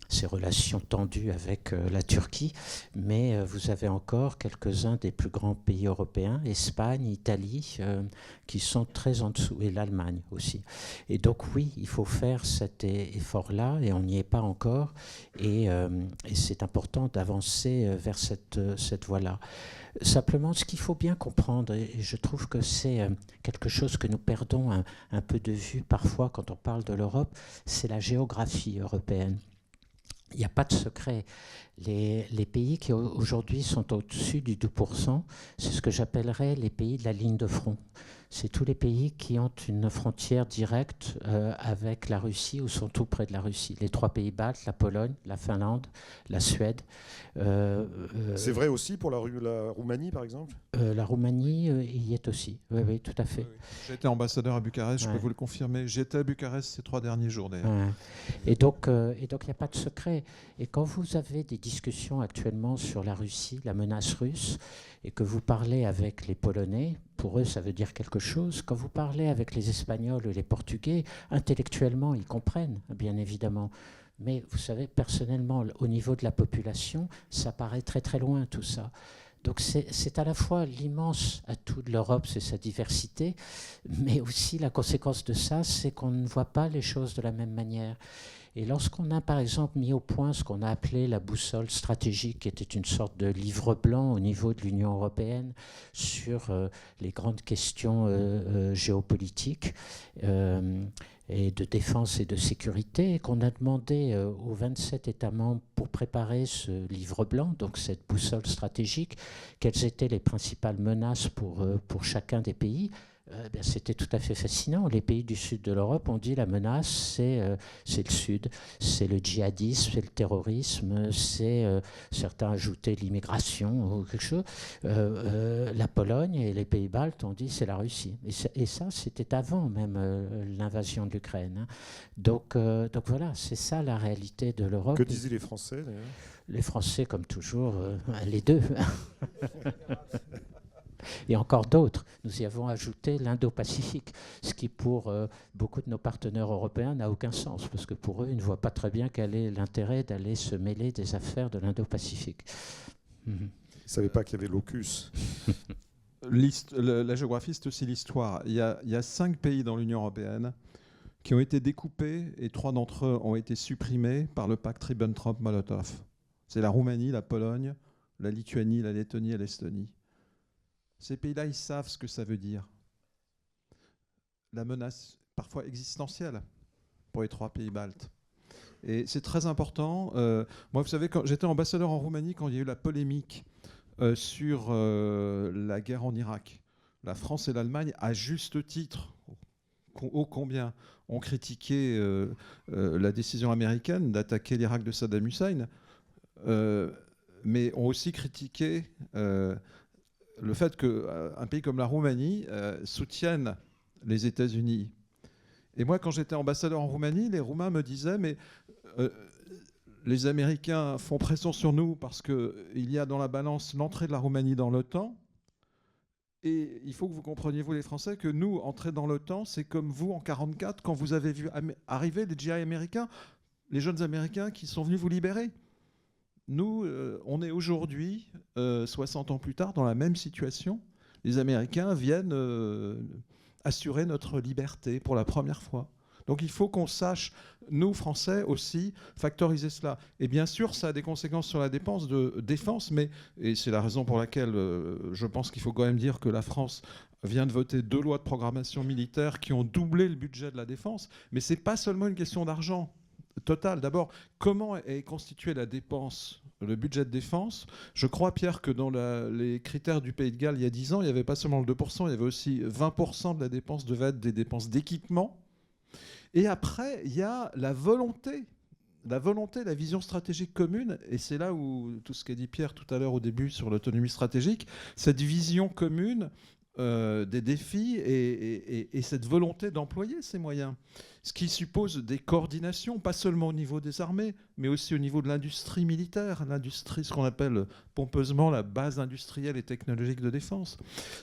ses relations tendues avec la Turquie. Mais vous avez encore quelques-uns des plus grands pays européens, Espagne, Italie, qui sont très en dessous, et l'Allemagne aussi. Et donc oui, il faut faire cet effort-là, et on n'y est pas encore. Et c'est important d'avancer vers cette voie-là. Simplement, ce qu'il faut bien comprendre, et je trouve que c'est quelque chose que nous perdons un peu de vue parfois quand on parle de l'Europe, c'est la géographie européenne. Il n'y a pas de secret. Les pays qui aujourd'hui sont au-dessus du 2%, c'est ce que j'appellerais les pays de la ligne de front. C'est tous les pays qui ont une frontière directe avec la Russie ou sont tout près de la Russie. Les 3 pays baltes, la Pologne, la Finlande, la Suède. C'est vrai aussi pour la Roumanie, par exemple ? La Roumanie y est aussi. Oui, oui, tout à fait. Oui. J'ai été ambassadeur à Bucarest, je peux vous le confirmer. J'étais à Bucarest ces 3 derniers jours, d'ailleurs. Ouais. Et donc, il n'y a pas de secret. Et quand vous avez des discussions actuellement sur la Russie, la menace russe, et que vous parlez avec les Polonais, pour eux, ça veut dire quelque chose. Quand vous parlez avec les Espagnols ou les Portugais, intellectuellement, ils comprennent, bien évidemment. Mais vous savez, personnellement, au niveau de la population, ça paraît très très loin tout ça. Donc c'est à la fois l'immense atout de l'Europe, c'est sa diversité, mais aussi la conséquence de ça, c'est qu'on ne voit pas les choses de la même manière. Et lorsqu'on a par exemple mis au point ce qu'on a appelé la boussole stratégique, qui était une sorte de livre blanc au niveau de l'Union européenne sur les grandes questions géopolitiques, et de défense et de sécurité, et qu'on a demandé aux 27 États membres pour préparer ce livre blanc, donc cette boussole stratégique, quelles étaient les principales menaces pour chacun des pays. C'était tout à fait fascinant. Les pays du sud de l'Europe ont dit la menace, c'est le sud, c'est le djihadisme, c'est le terrorisme, c'est certains ajoutaient l'immigration ou quelque chose. La Pologne et les pays baltes ont dit c'est la Russie. Et ça, c'était avant même l'invasion de l'Ukraine. Hein. Donc voilà, c'est ça la réalité de l'Europe. Que disaient les Français d'ailleurs ? Les Français, comme toujours, les deux. Et encore d'autres. Nous y avons ajouté l'Indo-Pacifique, ce qui pour beaucoup de nos partenaires européens n'a aucun sens, parce que pour eux, ils ne voient pas très bien quel est l'intérêt d'aller se mêler des affaires de l'Indo-Pacifique. Ils ne savaient pas qu'il y avait l'AUKUS. La géographie, c'est aussi l'histoire. Il y a 5 pays dans l'Union européenne qui ont été découpés et 3 d'entre eux ont été supprimés par le pacte Ribbentrop-Molotov. C'est la Roumanie, la Pologne, la Lituanie, la Lettonie et l'Estonie. Ces pays-là, ils savent ce que ça veut dire. La menace, parfois existentielle, pour les 3 pays baltes. Et c'est très important. Moi, vous savez, quand j'étais ambassadeur en Roumanie, quand il y a eu la polémique sur la guerre en Irak, la France et l'Allemagne, à juste titre, ô combien, ont critiqué la décision américaine d'attaquer l'Irak de Saddam Hussein, mais ont aussi critiqué le fait qu'un pays comme la Roumanie soutienne les États-Unis. Et moi, quand j'étais ambassadeur en Roumanie, les Roumains me disaient, mais les Américains font pression sur nous parce qu'il y a dans la balance l'entrée de la Roumanie dans l'OTAN. Et il faut que vous compreniez, vous les Français, que nous, entrer dans l'OTAN, c'est comme vous en 1944, quand vous avez vu arriver les GI américains, les jeunes Américains qui sont venus vous libérer. Nous, on est aujourd'hui, 60 ans plus tard, dans la même situation. Les Américains viennent assurer notre liberté pour la première fois. Donc il faut qu'on sache, nous, Français, aussi, factoriser cela. Et bien sûr, ça a des conséquences sur la dépense de défense, et c'est la raison pour laquelle je pense qu'il faut quand même dire que la France vient de voter 2 lois de programmation militaire qui ont doublé le budget de la défense. Mais ce n'est pas seulement une question d'argent total. D'abord, comment est constituée la dépense, le budget de défense? Je crois, Pierre, que dans les critères du Pays de Galles, il y a 10 ans, il n'y avait pas seulement le 2%, il y avait aussi 20% de la dépense devait être des dépenses d'équipement. Et après, il y a la volonté, la vision stratégique commune, et c'est là où tout ce qu'a dit Pierre tout à l'heure au début sur l'autonomie stratégique, cette vision commune des défis et cette volonté d'employer ces moyens. Ce qui suppose des coordinations, pas seulement au niveau des armées, mais aussi au niveau de l'industrie militaire, l'industrie, ce qu'on appelle pompeusement la base industrielle et technologique de défense.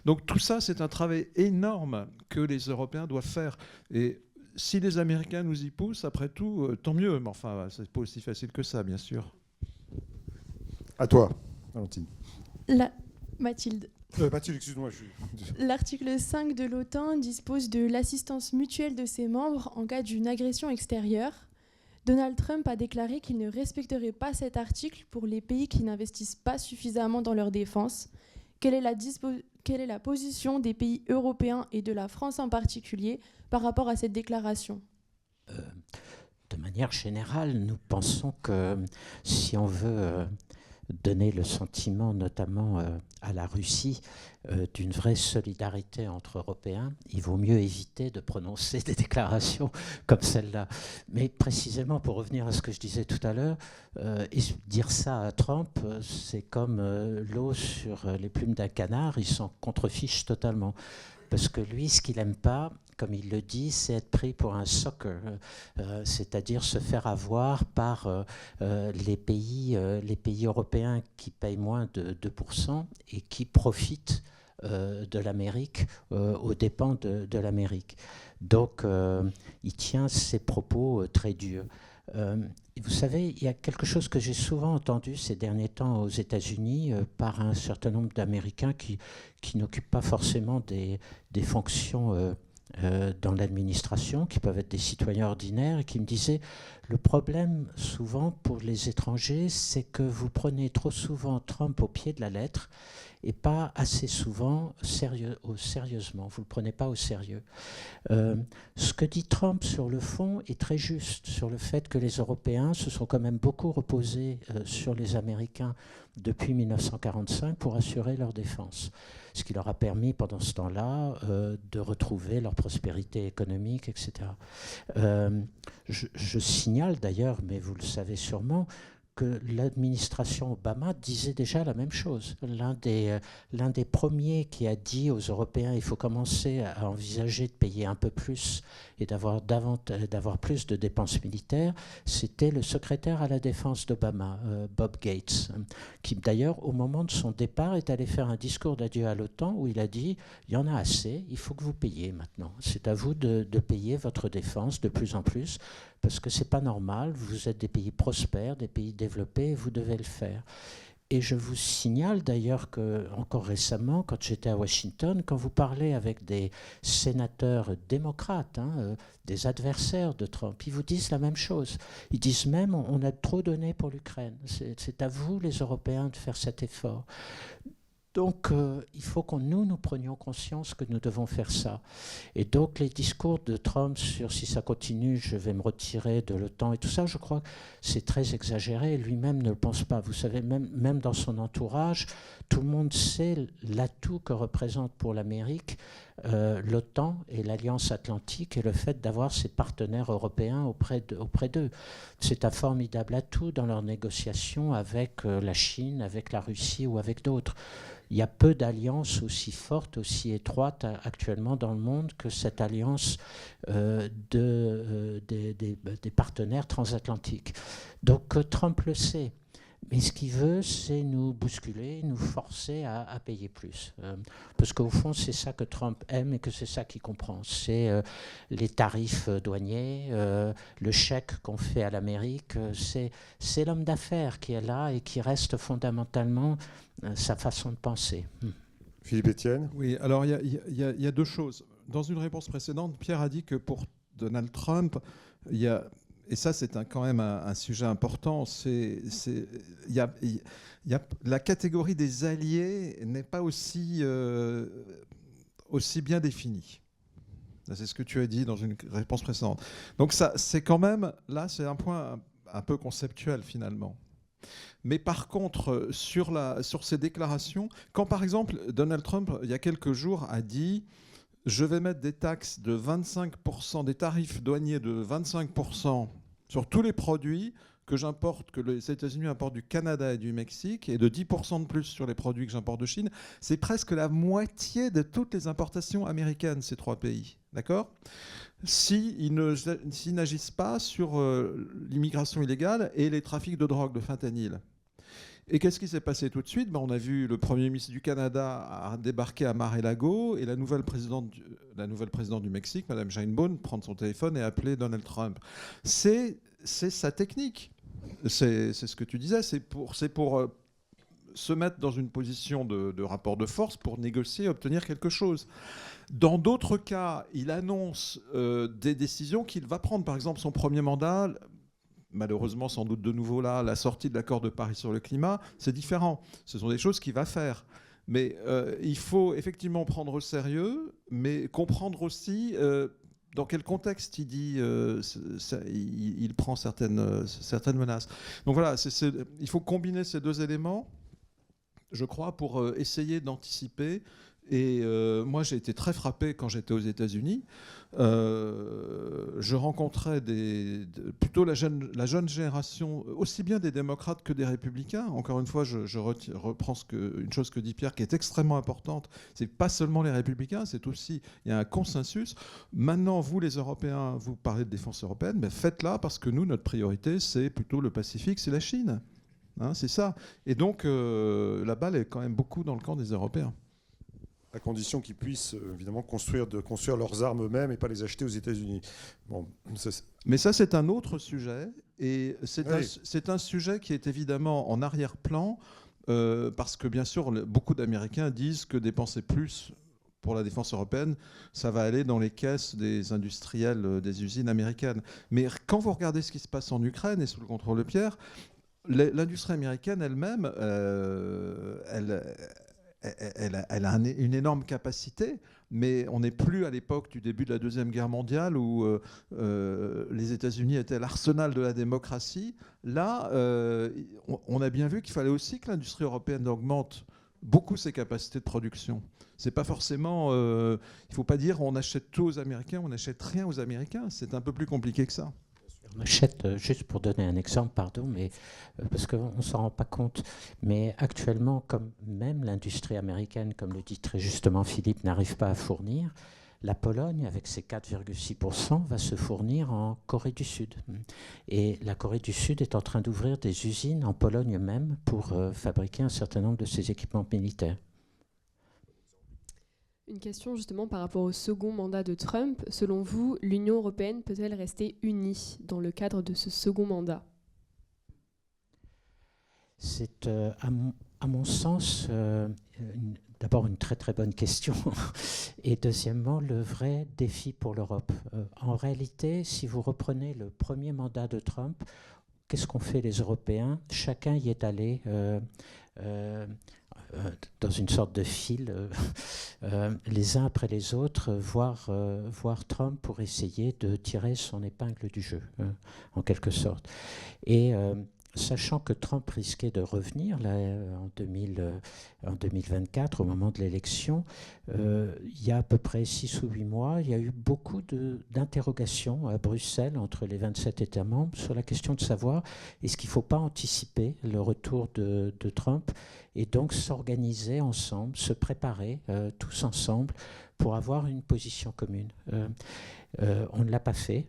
Donc tout ça, c'est un travail énorme que les Européens doivent faire. Et si les Américains nous y poussent, après tout, tant mieux. Mais enfin, c'est pas aussi facile que ça, bien sûr. À toi, Valentine. Mathilde. Mathilde, excuse-moi. L'article 5 de l'OTAN dispose de l'assistance mutuelle de ses membres en cas d'une agression extérieure. Donald Trump a déclaré qu'il ne respecterait pas cet article pour les pays qui n'investissent pas suffisamment dans leur défense. Quelle est la position des pays européens et de la France en particulier par rapport à cette déclaration ? De manière générale, nous pensons que si on veut donner le sentiment, notamment à la Russie, d'une vraie solidarité entre Européens, il vaut mieux éviter de prononcer des déclarations comme celle-là. Mais précisément, pour revenir à ce que je disais tout à l'heure, dire ça à Trump, c'est comme l'eau sur les plumes d'un canard, il s'en contrefiche totalement. Parce que lui, ce qu'il n'aime pas, comme il le dit, c'est être pris pour un sucker, c'est-à-dire se faire avoir par les pays européens qui payent moins de 2% et qui profitent de l'Amérique aux dépens de l'Amérique. Donc, il tient ses propos très durs. Vous savez, il y a quelque chose que j'ai souvent entendu ces derniers temps aux États-Unis par un certain nombre d'Américains qui n'occupent pas forcément des fonctions dans l'administration, qui peuvent être des citoyens ordinaires, et qui me disaient le problème souvent pour les étrangers, c'est que vous prenez trop souvent Trump au pied de la lettre et pas assez souvent sérieusement. Vous ne le prenez pas au sérieux. Ce que dit Trump sur le fond est très juste, sur le fait que les Européens se sont quand même beaucoup reposés sur les Américains depuis 1945 pour assurer leur défense. Ce qui leur a permis pendant ce temps-là de retrouver leur prospérité économique, etc. Je signale d'ailleurs, mais vous le savez sûrement, que l'administration Obama disait déjà la même chose. L'un des premiers qui a dit aux Européens il faut commencer à envisager de payer un peu plus et d'avoir plus de dépenses militaires, c'était le secrétaire à la défense d'Obama, Bob Gates, qui d'ailleurs au moment de son départ est allé faire un discours d'adieu à l'OTAN où il a dit il y en a assez, il faut que vous payiez maintenant. C'est à vous de payer votre défense de plus en plus parce que c'est pas normal, vous êtes des pays prospères, des pays développés, et vous devez le faire. Et je vous signale d'ailleurs que, encore récemment, quand j'étais à Washington, quand vous parlez avec des sénateurs démocrates, des adversaires de Trump, ils vous disent la même chose. Ils disent même on a trop donné pour l'Ukraine. C'est à vous, les Européens, de faire cet effort. Donc, il faut que nous prenions conscience que nous devons faire ça. Et donc, les discours de Trump sur si ça continue, je vais me retirer de l'OTAN et tout ça, je crois que c'est très exagéré. Lui-même ne le pense pas. Vous savez, même dans son entourage, tout le monde sait l'atout que représente pour l'Amérique l'OTAN et l'Alliance Atlantique et le fait d'avoir ses partenaires européens auprès d'eux. C'est un formidable atout dans leurs négociations avec la Chine, avec la Russie ou avec d'autres. Il y a peu d'alliances aussi fortes, aussi étroites actuellement dans le monde que cette alliance des partenaires transatlantiques. Donc Trump le sait. Mais ce qu'il veut, c'est nous bousculer, nous forcer à payer plus. Parce qu'au fond, c'est ça que Trump aime et que c'est ça qu'il comprend. C'est les tarifs douaniers, le chèque qu'on fait à l'Amérique. C'est l'homme d'affaires qui est là et qui reste fondamentalement sa façon de penser. Philippe Etienne. Oui, alors il y a deux choses. Dans une réponse précédente, Pierre a dit que pour Donald Trump, il y a... Et ça, c'est quand même un sujet important. La catégorie des alliés n'est pas aussi bien définie. C'est ce que tu as dit dans une réponse précédente. Donc ça, c'est quand même, là, c'est un point un peu conceptuel finalement. Mais par contre, sur ces déclarations, quand par exemple Donald Trump, il y a quelques jours, a dit « Je vais mettre des taxes de 25%, des tarifs douaniers de 25% sur tous les produits que les États-Unis importent du Canada et du Mexique, et de 10% de plus sur les produits que j'importe de Chine », c'est presque la moitié de toutes les importations américaines, ces trois pays. D'accord ? S'ils n'agissent pas sur l'immigration illégale et les trafics de drogue, de fentanyl. Et qu'est-ce qui s'est passé tout de suite ? On a vu le Premier ministre du Canada débarquer à Mar-a-Lago et la nouvelle présidente du Mexique, Mme Jane Bone, prendre son téléphone et appeler Donald Trump. C'est sa technique. C'est ce que tu disais. C'est pour se mettre dans une position de rapport de force pour négocier et obtenir quelque chose. Dans d'autres cas, il annonce des décisions qu'il va prendre. Par exemple, son premier mandat... Malheureusement, sans doute de nouveau là, la sortie de l'accord de Paris sur le climat, c'est différent. Ce sont des choses qu'il va faire. Mais il faut effectivement prendre au sérieux, mais comprendre aussi dans quel contexte il dit, il prend certaines menaces. Donc voilà, il faut combiner ces deux éléments, je crois, pour essayer d'anticiper. Et moi, j'ai été très frappé quand j'étais aux États-Unis. Je rencontrais plutôt la jeune génération, aussi bien des démocrates que des républicains. Encore une fois, je reprends une chose que dit Pierre, qui est extrêmement importante. C'est pas seulement les républicains, c'est aussi, il y a un consensus. Maintenant, vous, les Européens, vous parlez de défense européenne, mais faites-la parce que nous, notre priorité, c'est plutôt le Pacifique, c'est la Chine. Hein, c'est ça. Et donc, la balle est quand même beaucoup dans le camp des Européens. À condition qu'ils puissent évidemment construire leurs armes eux-mêmes et pas les acheter aux États-Unis. Bon, mais ça, c'est un autre sujet. Et c'est un sujet qui est évidemment en arrière-plan parce que, bien sûr, beaucoup d'Américains disent que dépenser plus pour la défense européenne, ça va aller dans les caisses des industriels des usines américaines. Mais quand vous regardez ce qui se passe en Ukraine et sous le contrôle de Pierre, l'industrie américaine elle-même, elle a une énorme capacité, mais on n'est plus à l'époque du début de la Deuxième Guerre mondiale où les États-Unis étaient l'arsenal de la démocratie. Là, on a bien vu qu'il fallait aussi que l'industrie européenne augmente beaucoup ses capacités de production. C'est pas forcément... il ne faut pas dire on achète tout aux Américains, on n'achète rien aux Américains. C'est un peu plus compliqué que ça. On achète, juste pour donner un exemple, pardon, mais parce qu'on ne s'en rend pas compte, mais actuellement, comme même l'industrie américaine, comme le dit très justement Philippe, n'arrive pas à fournir, la Pologne, avec ses 4,6%, va se fournir en Corée du Sud. Et la Corée du Sud est en train d'ouvrir des usines en Pologne même pour fabriquer un certain nombre de ses équipements militaires. Une question justement par rapport au second mandat de Trump. Selon vous, l'Union européenne peut-elle rester unie dans le cadre de ce second mandat ? C'est, à mon sens, d'abord une très très bonne question et deuxièmement, le vrai défi pour l'Europe. En réalité, si vous reprenez le premier mandat de Trump, qu'est-ce qu'ont fait les Européens ? Chacun y est allé dans une sorte de file, les uns après les autres, voir Trump pour essayer de tirer son épingle du jeu, en quelque sorte. Et sachant que Trump risquait de revenir là, en 2024, au moment de l'élection, il y a à peu près 6 ou 8 mois, il y a eu beaucoup d'interrogations à Bruxelles entre les 27 États membres sur la question de savoir est-ce qu'il ne faut pas anticiper le retour de Trump et donc s'organiser ensemble, se préparer tous ensemble pour avoir une position commune. On ne l'a pas fait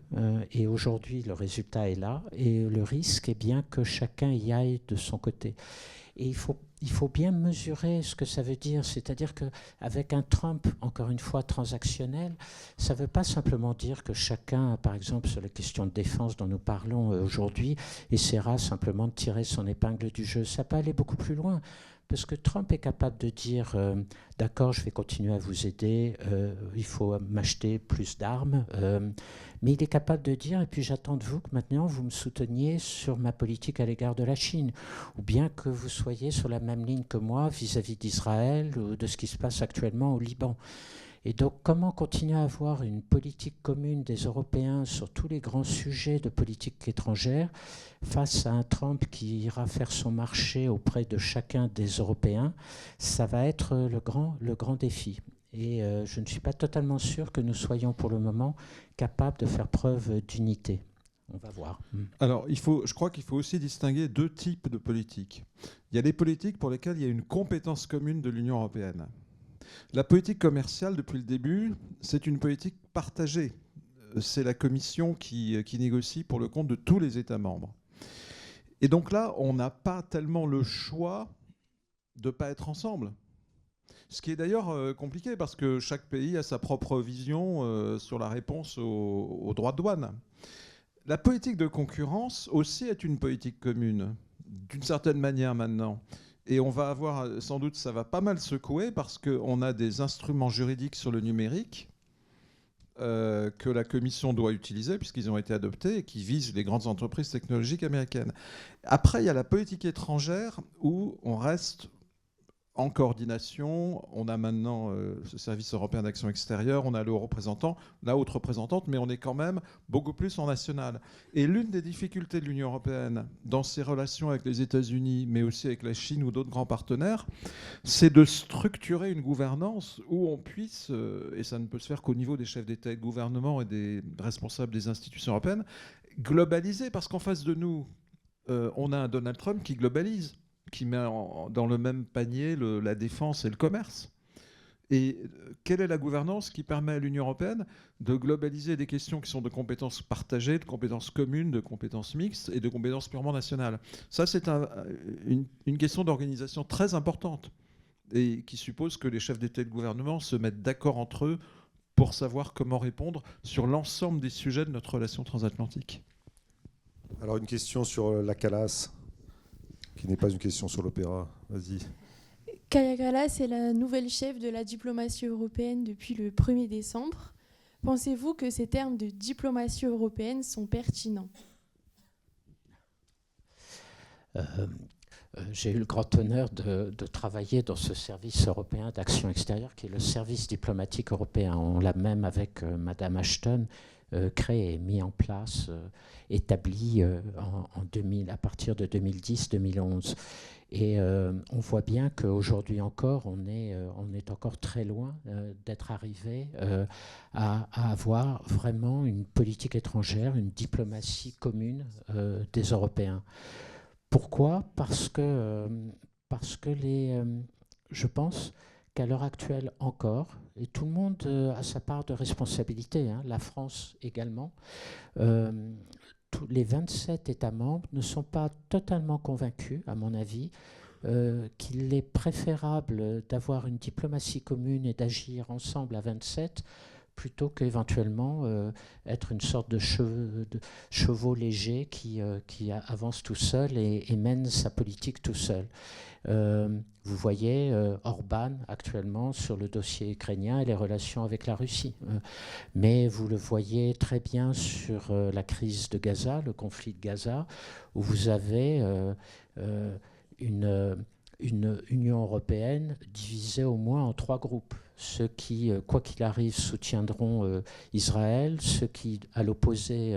et aujourd'hui le résultat est là et le risque est bien que chacun y aille de son côté. Et il faut bien mesurer ce que ça veut dire, c'est-à-dire qu'avec un Trump, encore une fois, transactionnel, ça ne veut pas simplement dire que chacun, par exemple sur les questions de défense dont nous parlons aujourd'hui, essaiera simplement de tirer son épingle du jeu. Ça peut aller beaucoup plus loin. Parce que Trump est capable de dire d'accord, je vais continuer à vous aider, il faut m'acheter plus d'armes, mais il est capable de dire et puis j'attends de vous que maintenant vous me souteniez sur ma politique à l'égard de la Chine, ou bien que vous soyez sur la même ligne que moi vis-à-vis d'Israël ou de ce qui se passe actuellement au Liban. Et donc, comment continuer à avoir une politique commune des Européens sur tous les grands sujets de politique étrangère face à un Trump qui ira faire son marché auprès de chacun des Européens, ça va être le grand défi. Et je ne suis pas totalement sûr que nous soyons pour le moment capables de faire preuve d'unité. On va voir. Alors, je crois qu'il faut aussi distinguer 2 types de politiques. Il y a des politiques pour lesquelles il y a une compétence commune de l'Union européenne. La politique commerciale, depuis le début, c'est une politique partagée. C'est la Commission qui négocie pour le compte de tous les États membres. Et donc là, on n'a pas tellement le choix de ne pas être ensemble. Ce qui est d'ailleurs compliqué parce que chaque pays a sa propre vision sur la réponse aux droits de douane. La politique de concurrence aussi est une politique commune, d'une certaine manière maintenant. Et on va avoir, sans doute, ça va pas mal secouer parce qu'on a des instruments juridiques sur le numérique que la Commission doit utiliser puisqu'ils ont été adoptés et qui visent les grandes entreprises technologiques américaines. Après, il y a la politique étrangère où on reste en coordination. On a maintenant ce service européen d'action extérieure, on a le haut représentant, la haute représentante, mais on est quand même beaucoup plus en national. Et l'une des difficultés de l'Union européenne dans ses relations avec les États-Unis, mais aussi avec la Chine ou d'autres grands partenaires, c'est de structurer une gouvernance où on puisse, et ça ne peut se faire qu'au niveau des chefs d'État et de gouvernement et des responsables des institutions européennes, globaliser, parce qu'en face de nous, on a un Donald Trump qui globalise, qui met dans le même panier la défense et le commerce. Et quelle est la gouvernance qui permet à l'Union européenne de globaliser des questions qui sont de compétences partagées, de compétences communes, de compétences mixtes et de compétences purement nationales ? Ça, c'est une question d'organisation très importante et qui suppose que les chefs d'État et de gouvernement se mettent d'accord entre eux pour savoir comment répondre sur l'ensemble des sujets de notre relation transatlantique. Alors, une question sur la Calas, qui n'est pas une question sur l'opéra. Vas-y. Kaja Kallas est la nouvelle chef de la diplomatie européenne depuis le 1er décembre. Pensez-vous que ces termes de diplomatie européenne sont pertinents ? J'ai eu le grand honneur de travailler dans ce service européen d'action extérieure qui est le service diplomatique européen. On l'a même avec Madame Ashton créé, mis en place, établi en 2000, à partir de 2010-2011. Et on voit bien qu'aujourd'hui encore, on est encore très loin d'être arrivé à avoir vraiment une politique étrangère, une diplomatie commune des Européens. Pourquoi ? Parce que je pense qu'à l'heure actuelle encore, et tout le monde a sa part de responsabilité, hein, la France également, tous les 27 États membres ne sont pas totalement convaincus, à mon avis, qu'il est préférable d'avoir une diplomatie commune et d'agir ensemble à 27 plutôt qu'éventuellement être une sorte de chevaux léger qui avance tout seul et mène sa politique tout seul. Vous voyez Orban actuellement sur le dossier ukrainien et les relations avec la Russie. Mais vous le voyez très bien sur la crise de Gaza, le conflit de Gaza, où vous avez une Union européenne divisée au moins en 3 groupes. Ceux qui, quoi qu'il arrive, soutiendront Israël, ceux qui, à l'opposé,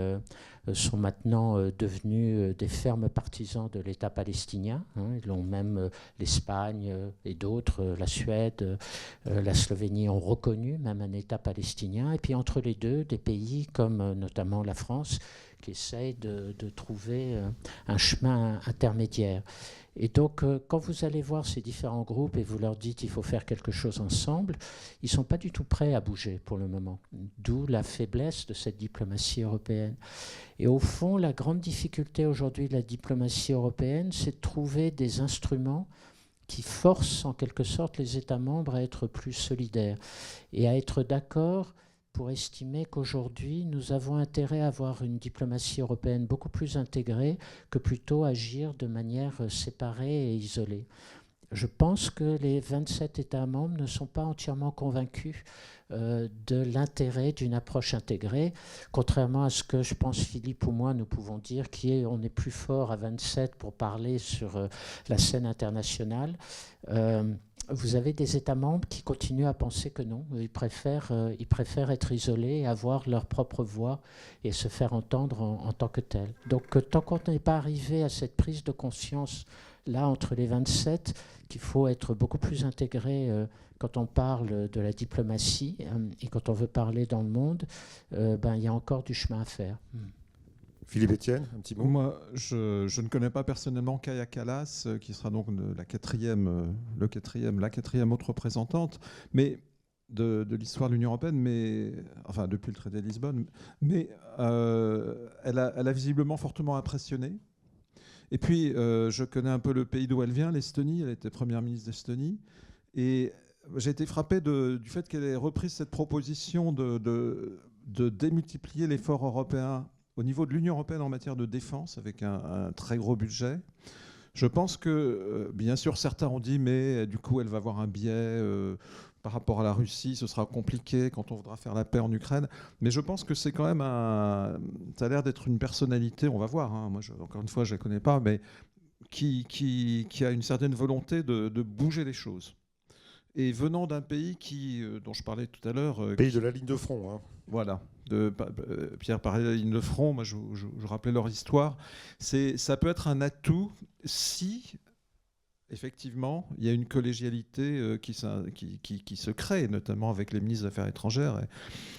sont maintenant devenus des fermes partisans de l'État palestinien. Hein, ils l'ont même l'Espagne et d'autres, la Suède, la Slovénie ont reconnu même un État palestinien. Et puis entre les deux, des pays comme notamment la France qui essayent de trouver un chemin intermédiaire. Et donc, quand vous allez voir ces différents groupes et vous leur dites qu'il faut faire quelque chose ensemble, ils ne sont pas du tout prêts à bouger pour le moment. D'où la faiblesse de cette diplomatie européenne. Et au fond, la grande difficulté aujourd'hui de la diplomatie européenne, c'est de trouver des instruments qui forcent en quelque sorte les États membres à être plus solidaires et à être d'accord pour estimer qu'aujourd'hui, nous avons intérêt à avoir une diplomatie européenne beaucoup plus intégrée que plutôt agir de manière séparée et isolée. Je pense que les 27 États membres ne sont pas entièrement convaincus de l'intérêt d'une approche intégrée, contrairement à ce que je pense Philippe ou moi nous pouvons dire, on est plus fort à 27 pour parler sur la scène internationale. Vous avez des États membres qui continuent à penser que non, ils préfèrent être isolés et avoir leur propre voix et se faire entendre en tant que tel. Donc tant qu'on n'est pas arrivé à cette prise de conscience là entre les 27, qu'il faut être beaucoup plus intégré quand on parle de la diplomatie et quand on veut parler dans le monde, il y a encore du chemin à faire. Philippe Etienne, un petit mot. Moi, je ne connais pas personnellement Kaja Kallas, qui sera donc la quatrième autre représentante, mais de l'histoire de l'Union européenne, mais enfin depuis le traité de Lisbonne, mais elle a visiblement fortement impressionné. Et puis, je connais un peu le pays d'où elle vient, l'Estonie. Elle était première ministre d'Estonie, et j'ai été frappé du fait qu'elle ait repris cette proposition de démultiplier l'effort européen au niveau de l'Union européenne en matière de défense, avec un très gros budget. Je pense que, bien sûr, certains ont dit, mais du coup, elle va avoir un biais par rapport à la Russie, ce sera compliqué quand on voudra faire la paix en Ukraine. Mais je pense que c'est quand même ça a l'air d'être une personnalité, on va voir, hein, moi, encore une fois, je ne la connais pas, mais qui a une certaine volonté de bouger les choses. Et venant d'un pays dont je parlais tout à l'heure... Pays de la ligne de front. Hein. Voilà. Pierre parlait de la ligne de front, moi je rappelais leur histoire. Ça peut être un atout si, effectivement, il y a une collégialité qui se crée, notamment avec les ministres des Affaires étrangères,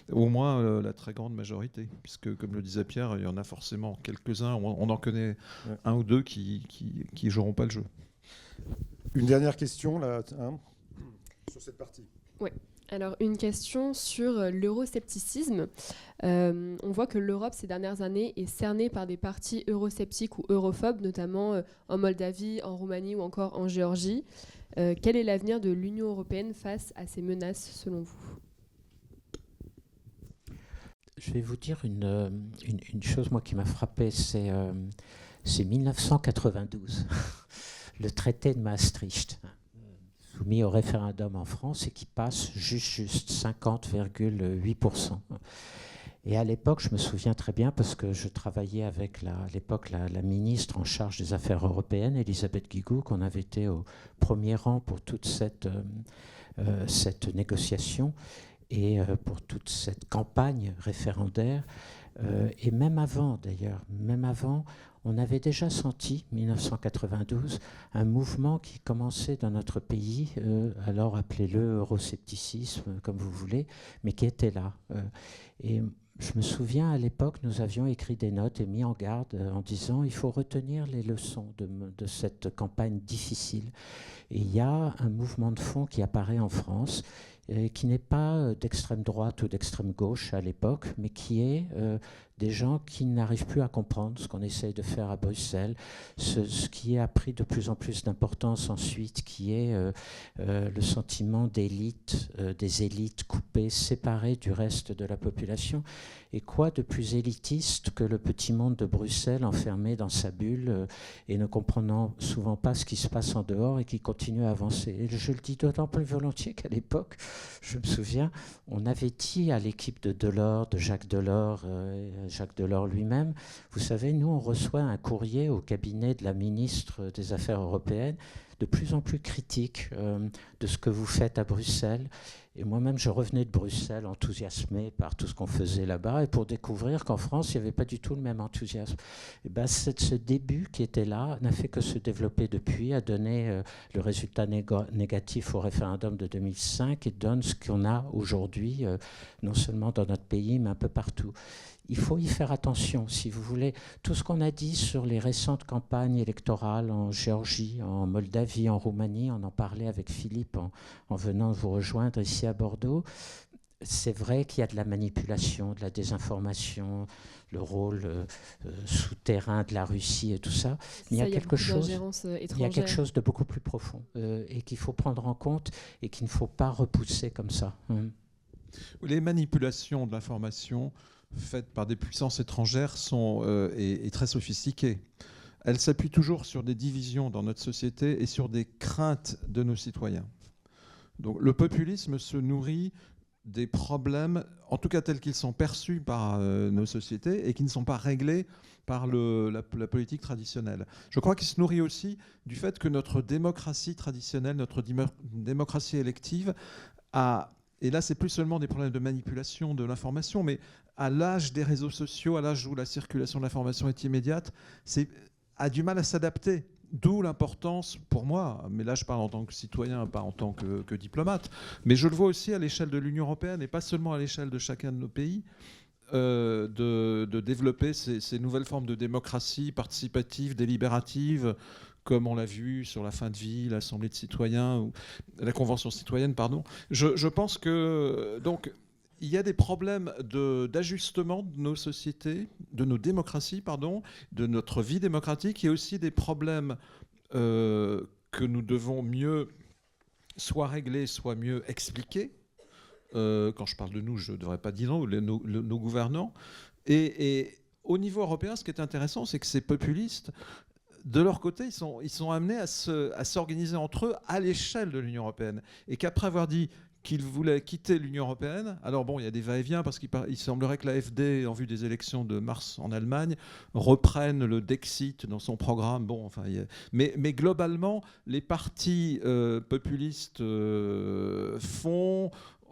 et au moins la très grande majorité, puisque, comme le disait Pierre, il y en a forcément quelques-uns, on en connaît un ou deux qui joueront pas le jeu. Une dernière question, là, sur cette partie. Oui. Alors, une question sur l'euroscepticisme. On voit que l'Europe, ces dernières années, est cernée par des partis eurosceptiques ou europhobes, notamment en Moldavie, en Roumanie ou encore en Géorgie. Quel est l'avenir de l'Union européenne face à ces menaces, selon vous ? Je vais vous dire une chose, moi, qui m'a frappé, c'est 1992, le traité de Maastricht, soumis au référendum en France et qui passe juste 50,8%. Et à l'époque, je me souviens très bien parce que je travaillais avec à l'époque la ministre en charge des Affaires européennes, Elisabeth Guigou, qu'on avait été au premier rang pour toute cette négociation et pour toute cette campagne référendaire. Et même avant, d'ailleurs, on avait déjà senti, 1992, un mouvement qui commençait dans notre pays, alors appelez-le euroscepticisme, comme vous voulez, mais qui était là. Et je me souviens, à l'époque, nous avions écrit des notes et mis en garde en disant il faut retenir les leçons de cette campagne difficile. Et il y a un mouvement de fond qui apparaît en France, qui n'est pas d'extrême droite ou d'extrême gauche à l'époque, mais qui est des gens qui n'arrivent plus à comprendre ce qu'on essaye de faire à Bruxelles, ce qui a pris de plus en plus d'importance ensuite, qui est le sentiment d'élite, des élites coupées, séparées du reste de la population. Et quoi de plus élitiste que le petit monde de Bruxelles enfermé dans sa bulle et ne comprenant souvent pas ce qui se passe en dehors et qui continue à avancer. Et je le dis d'autant plus volontiers qu'à l'époque, je me souviens, on avait dit à l'équipe de Delors, de Jacques Delors lui-même, vous savez, nous on reçoit un courrier au cabinet de la ministre des Affaires européennes de plus en plus critique de ce que vous faites à Bruxelles. Et moi-même, je revenais de Bruxelles enthousiasmé par tout ce qu'on faisait là-bas et pour découvrir qu'en France, il n'y avait pas du tout le même enthousiasme. Et ben, ce début qui était là n'a fait que se développer depuis, a donné le résultat négatif au référendum de 2005 et donne ce qu'on a aujourd'hui, non seulement dans notre pays, mais un peu partout. Il faut y faire attention, si vous voulez. Tout ce qu'on a dit sur les récentes campagnes électorales en Géorgie, en Moldavie, en Roumanie, on en parlait avec Philippe en venant vous rejoindre ici à Bordeaux. C'est vrai qu'il y a de la manipulation, de la désinformation, le rôle souterrain de la Russie et tout ça. Mais il y a quelque chose de beaucoup plus profond et qu'il faut prendre en compte et qu'il ne faut pas repousser comme ça. Les manipulations de l'information faites par des puissances étrangères sont très sophistiquées. Elles s'appuient toujours sur des divisions dans notre société et sur des craintes de nos citoyens. Donc le populisme se nourrit des problèmes, en tout cas tels qu'ils sont perçus par nos sociétés et qui ne sont pas réglés par la politique traditionnelle. Je crois qu'il se nourrit aussi du fait que notre démocratie traditionnelle, notre démocratie élective a... Et là, c'est plus seulement des problèmes de manipulation de l'information, mais à l'âge des réseaux sociaux, à l'âge où la circulation de l'information est immédiate, a du mal à s'adapter. D'où l'importance, pour moi, mais là je parle en tant que citoyen, pas en tant que diplomate, mais je le vois aussi à l'échelle de l'Union européenne et pas seulement à l'échelle de chacun de nos pays, de développer ces nouvelles formes de démocratie participative, délibérative, comme on l'a vu sur la fin de vie, l'Assemblée de citoyens, ou la Convention citoyenne, pardon. Je pense que donc il y a des problèmes d'ajustement de nos sociétés, de nos démocraties, pardon, de notre vie démocratique. Il y a aussi des problèmes que nous devons mieux soit régler, soit mieux expliquer. Quand je parle de nous, je ne devrais pas dire nos gouvernants. Et au niveau européen, ce qui est intéressant, c'est que ces populistes, de leur côté, ils sont amenés à s'organiser entre eux à l'échelle de l'Union européenne. Et qu'après avoir dit qu'ils voulaient quitter l'Union européenne, alors bon, il y a des va-et-vient, parce qu'il semblerait que l'AfD, en vue des élections de mars en Allemagne, reprenne le Dexit dans son programme. Bon, enfin, mais globalement, les partis populistes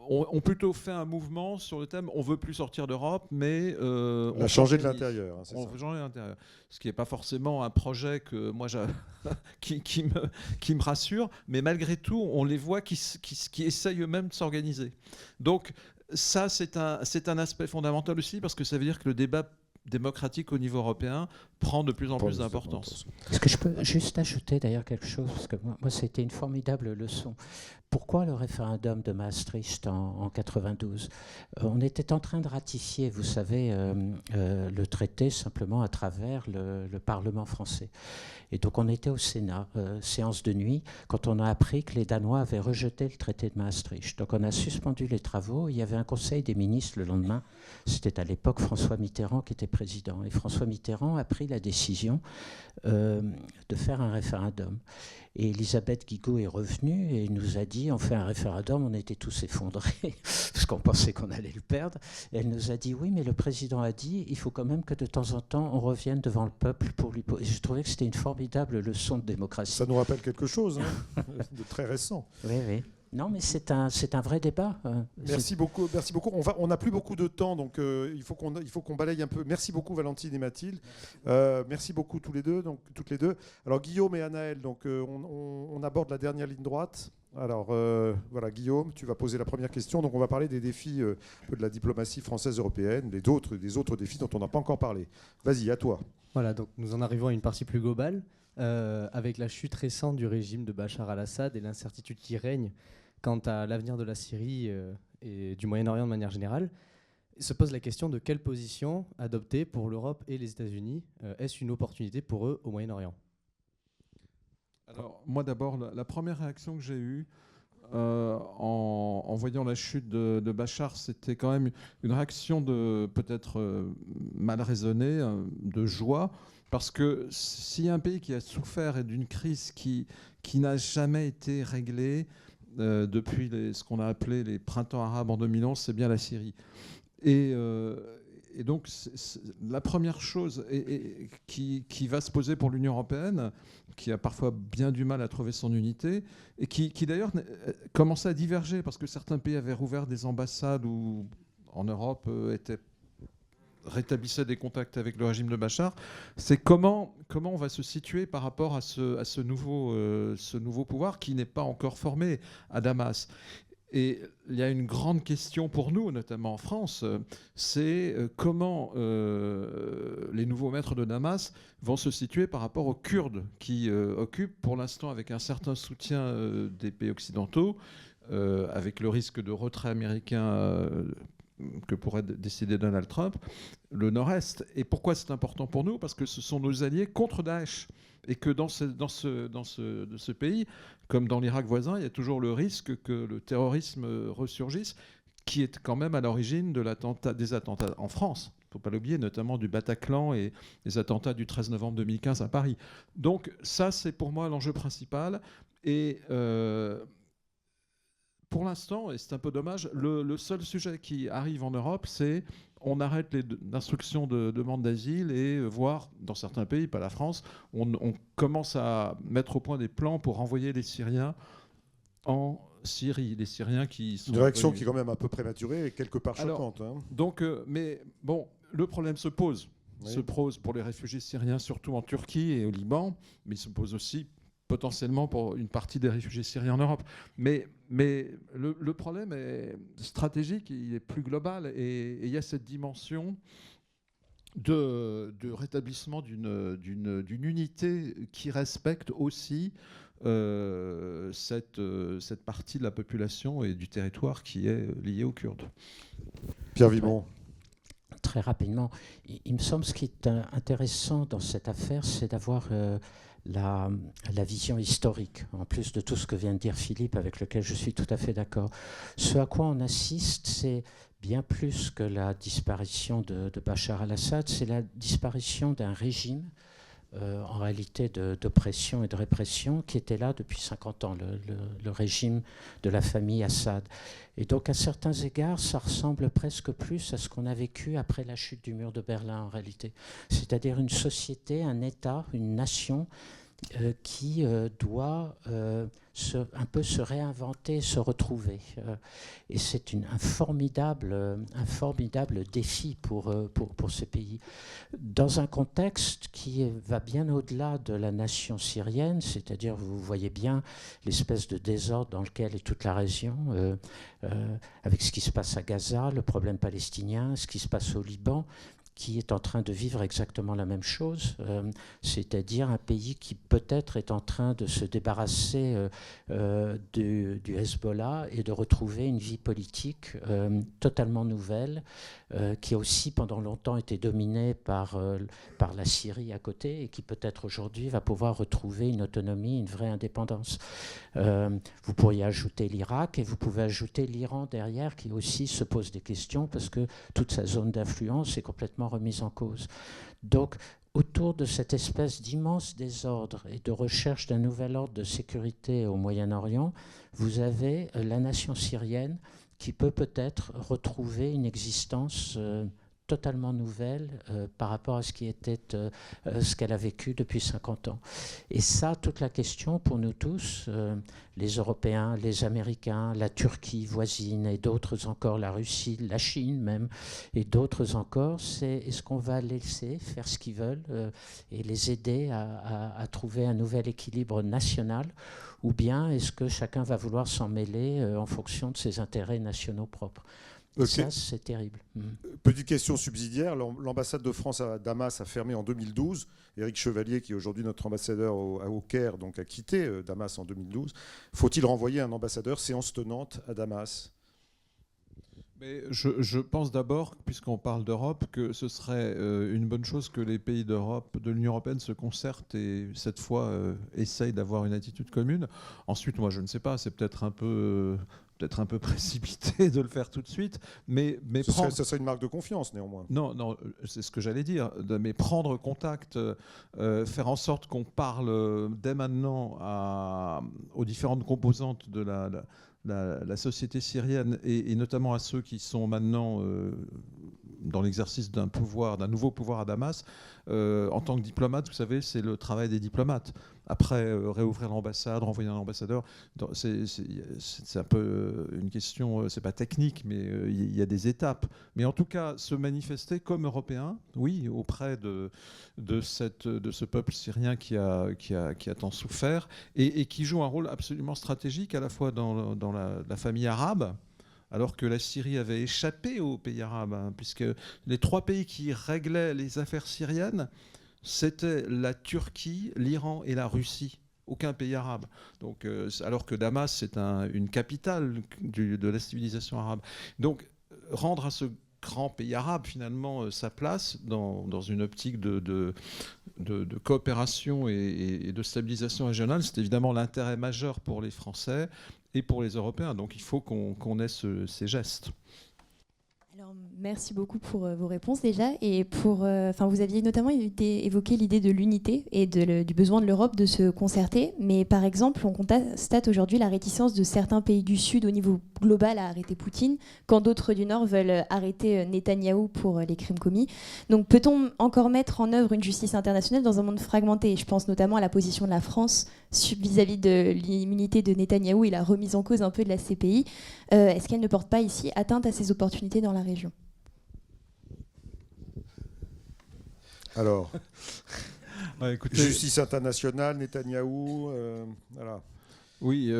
ont plutôt fait un mouvement sur le thème on veut plus sortir d'Europe, mais on a changé de l'intérieur. On veut changer de l'intérieur. Ce qui n'est pas forcément un projet que moi qui me rassure, mais malgré tout, on les voit qui essayent eux-mêmes de s'organiser. Donc ça, c'est un aspect fondamental aussi, parce que ça veut dire que le débat démocratique au niveau européen prend de plus en plus d'importance. Est-ce que je peux juste ajouter d'ailleurs quelque chose, parce que moi c'était une formidable leçon. Pourquoi le référendum de Maastricht en 92 ? On était en train de ratifier, vous savez, le traité simplement à travers le Parlement français. Et donc on était au Sénat, séance de nuit, quand on a appris que les Danois avaient rejeté le traité de Maastricht. Donc on a suspendu les travaux. Il y avait un conseil des ministres le lendemain. C'était à l'époque François Mitterrand qui était président. Et François Mitterrand a pris la décision de faire un référendum. Et Elisabeth Guigou est revenue et nous a dit, on fait un référendum, on était tous effondrés, parce qu'on pensait qu'on allait le perdre. Et elle nous a dit, oui, mais le président a dit, il faut quand même que de temps en temps, on revienne devant le peuple pour lui poser. Je trouvais que c'était une formidable leçon de démocratie. Ça nous rappelle quelque chose de très récent. Oui, oui. Non, mais c'est un vrai débat. Merci beaucoup. Merci beaucoup. On n'a plus beaucoup de temps, donc il faut qu'on balaye un peu. Merci beaucoup Valentine et Mathilde. Merci beaucoup toutes les deux. Alors Guillaume et Anaël, donc on aborde la dernière ligne droite. Alors voilà, Guillaume, tu vas poser la première question. Donc on va parler des défis de la diplomatie française européenne, des autres défis dont on n'a pas encore parlé. Vas-y, à toi. Voilà, donc nous en arrivons à une partie plus globale, avec la chute récente du régime de Bachar al-Assad et l'incertitude qui règne quant à l'avenir de la Syrie et du Moyen-Orient de manière générale. Se pose la question de quelle position adopter pour l'Europe et les États-Unis. Est-ce une opportunité pour eux au Moyen-Orient ? Alors, moi d'abord, la première réaction que j'ai eue en voyant la chute de Bachar, c'était quand même une réaction de peut-être mal raisonnée, de joie, parce que s'il y a un pays qui a souffert et d'une crise qui n'a jamais été réglée depuis ce qu'on a appelé les printemps arabes en 2011, c'est bien la Syrie. Et donc, la première chose qui va se poser pour l'Union européenne, qui a parfois bien du mal à trouver son unité, et qui d'ailleurs commençait à diverger, parce que certains pays avaient rouvert des ambassades ou en Europe rétablissaient des contacts avec le régime de Bachar, c'est comment on va se situer par rapport à ce nouveau pouvoir qui n'est pas encore formé à Damas. Et il y a une grande question pour nous, notamment en France, c'est comment les nouveaux maîtres de Damas vont se situer par rapport aux Kurdes qui occupent pour l'instant, avec un certain soutien des pays occidentaux, avec le risque de retrait américain que pourrait décider Donald Trump, le nord-est. Et pourquoi c'est important pour nous ? Parce que ce sont nos alliés contre Daesh. Et que dans ce pays, comme dans l'Irak voisin, il y a toujours le risque que le terrorisme ressurgisse, qui est quand même à l'origine des attentats en France. Il ne faut pas l'oublier, notamment du Bataclan et les attentats du 13 novembre 2015 à Paris. Donc ça, c'est pour moi l'enjeu principal. Et pour l'instant, et c'est un peu dommage, le seul sujet qui arrive en Europe, c'est on arrête l'instruction de demande d'asile et voire, dans certains pays, pas la France, on commence à mettre au point des plans pour renvoyer les Syriens en Syrie. Les Syriens qui sont... Une réaction qui est quand même un peu prématurée et quelque part choquante. Donc, mais bon, le problème se pose. Oui. Se pose pour les réfugiés syriens, surtout en Turquie et au Liban, mais il se pose aussi potentiellement pour une partie des réfugiés syriens en Europe. Mais le problème est stratégique, il est plus global, et il y a cette dimension de rétablissement d'une unité qui respecte aussi cette partie de la population et du territoire qui est liée aux Kurdes. Pierre Vimont. Très rapidement, il me semble ce qui est intéressant dans cette affaire, c'est d'avoir la vision historique, en plus de tout ce que vient de dire Philippe, avec lequel je suis tout à fait d'accord. Ce à quoi on assiste, c'est bien plus que la disparition de Bachar al-Assad, c'est la disparition d'un régime, en réalité d'oppression et de répression, qui était là depuis 50 ans, le régime de la famille Assad. Et donc, à certains égards, ça ressemble presque plus à ce qu'on a vécu après la chute du mur de Berlin, en réalité. C'est-à-dire une société, un État, une nation qui doit un peu se réinventer, se retrouver. Et c'est un formidable défi pour ce pays. Dans un contexte qui va bien au-delà de la nation syrienne, c'est-à-dire, vous voyez bien l'espèce de désordre dans lequel est toute la région, avec ce qui se passe à Gaza, le problème palestinien, ce qui se passe au Liban, qui est en train de vivre exactement la même chose, c'est-à-dire un pays qui peut-être est en train de se débarrasser du Hezbollah et de retrouver une vie politique totalement nouvelle, qui a aussi pendant longtemps été dominée par la Syrie à côté et qui peut-être aujourd'hui va pouvoir retrouver une autonomie, une vraie indépendance. Vous pourriez ajouter l'Irak et vous pouvez ajouter l'Iran derrière, qui aussi se pose des questions parce que toute sa zone d'influence est complètement complètement remise en cause. Donc, autour de cette espèce d'immense désordre et de recherche d'un nouvel ordre de sécurité au Moyen-Orient, vous avez la nation syrienne qui peut peut-être retrouver une existence totalement nouvelle par rapport à ce qui était ce qu'elle a vécu depuis 50 ans. Et ça, toute la question pour nous tous, les Européens, les Américains, la Turquie voisine et d'autres encore, la Russie, la Chine même, et d'autres encore, c'est est-ce qu'on va les laisser faire ce qu'ils veulent et les aider à trouver un nouvel équilibre national, ou bien est-ce que chacun va vouloir s'en mêler en fonction de ses intérêts nationaux propres? Okay. Ça, c'est terrible. Petite question subsidiaire. L'ambassade de France à Damas a fermé en 2012. Éric Chevalier, qui est aujourd'hui notre ambassadeur au Caire, donc a quitté Damas en 2012. Faut-il renvoyer un ambassadeur séance tenante à Damas ? Mais je pense d'abord, puisqu'on parle d'Europe, que ce serait une bonne chose que les pays d'Europe, de l'Union européenne se concertent et cette fois essayent d'avoir une attitude commune. Ensuite, moi je ne sais pas, c'est peut-être un peu précipité de le faire tout de suite, mais ça serait une marque de confiance néanmoins. Non, c'est ce que j'allais dire, mais prendre contact, faire en sorte qu'on parle dès maintenant aux différentes composantes de la société syrienne et notamment à ceux qui sont maintenant dans l'exercice d'un nouveau pouvoir à Damas. En tant que diplomate, vous savez, c'est le travail des diplomates. Après, réouvrir l'ambassade, renvoyer un ambassadeur, c'est un peu une question, c'est pas technique, mais il y a des étapes. Mais en tout cas, se manifester comme Européen, oui, auprès de ce peuple syrien qui a tant souffert et qui joue un rôle absolument stratégique à la fois dans la famille arabe, alors que la Syrie avait échappé aux pays arabes, puisque les 3 pays qui réglaient les affaires syriennes, c'était la Turquie, l'Iran et la Russie, aucun pays arabe. Donc, alors que Damas, c'est une capitale de la civilisation arabe. Donc, rendre à ce grand pays arabe, finalement, sa place dans une optique de coopération et de stabilisation régionale, c'est évidemment l'intérêt majeur pour les Français et pour les Européens. Donc, il faut qu'on ait ces gestes. Alors, merci beaucoup pour vos réponses déjà. Et vous aviez notamment évoqué l'idée de l'unité et du besoin de l'Europe de se concerter. Mais par exemple, on constate aujourd'hui la réticence de certains pays du Sud au niveau global à arrêter Poutine, quand d'autres du Nord veulent arrêter Netanyahou pour les crimes commis. Donc peut-on encore mettre en œuvre une justice internationale dans un monde fragmenté ? Je pense notamment à la position de la France vis-à-vis de l'immunité de Netanyahou et la remise en cause un peu de la CPI. Est-ce qu'elle ne porte pas ici atteinte à ses opportunités dans la région ? Alors, écoutez, justice internationale, Netanyahou, voilà. Oui,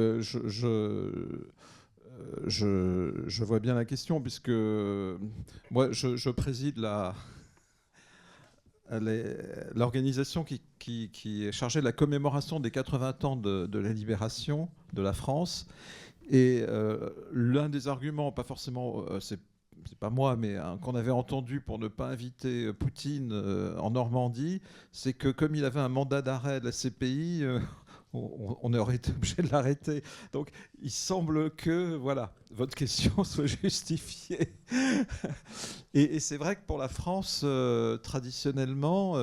je vois bien la question, puisque moi, je préside l'organisation qui est chargée de la commémoration des 80 ans de la libération de la France. Et l'un des arguments, pas forcément, c'est pas moi, mais qu'on avait entendu pour ne pas inviter Poutine en Normandie, c'est que comme il avait un mandat d'arrêt de la CPI, on aurait été obligé de l'arrêter. Donc il semble que votre question soit justifiée. Et c'est vrai que pour la France, traditionnellement,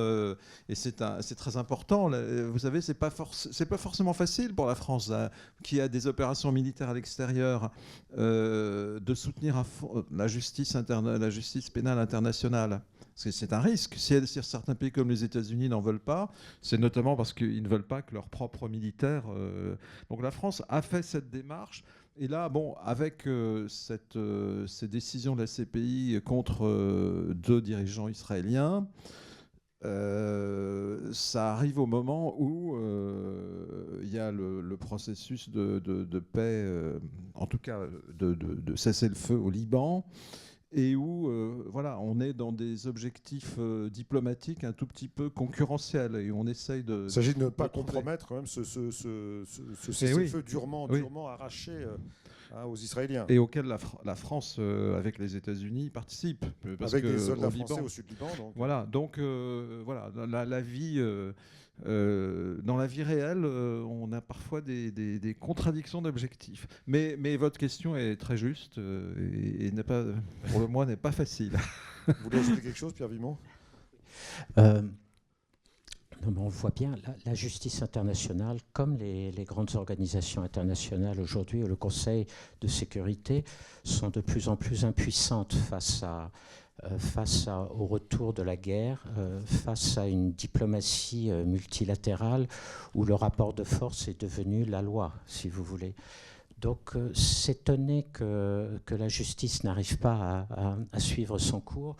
et c'est très important, vous savez, c'est pas forcément facile pour la France, qui a des opérations militaires à l'extérieur, de soutenir à fond la justice pénale internationale. C'est un risque. Si certains pays comme les États-Unis n'en veulent pas, c'est notamment parce qu'ils ne veulent pas que leurs propres militaires... Donc la France a fait cette démarche. Et là, avec ces décisions de la CPI contre 2 dirigeants israéliens, ça arrive au moment où il y a le processus de paix, en tout cas de cessez-le-feu au Liban, et où on est dans des objectifs diplomatiques un tout petit peu concurrentiels, et on essaye de... Il s'agit de ne pas compromettre quand même ce cessez-le-feu durement arraché. aux Israéliens. Et auquel la France, avec les États-Unis, participe. Avec des soldats français au sud du Liban. Donc la vie, dans la vie réelle, on a parfois des contradictions d'objectifs. Mais votre question est très juste et n'est pas, pour le moins, n'est pas facile. Vous voulez ajouter quelque chose, Pierre Vimont ? Non, mais on voit bien la justice internationale, comme les grandes organisations internationales aujourd'hui, le Conseil de sécurité, sont de plus en plus impuissantes face au retour de la guerre, face à une diplomatie multilatérale où le rapport de force est devenu la loi, si vous voulez. Donc s'étonner que la justice n'arrive pas à suivre son cours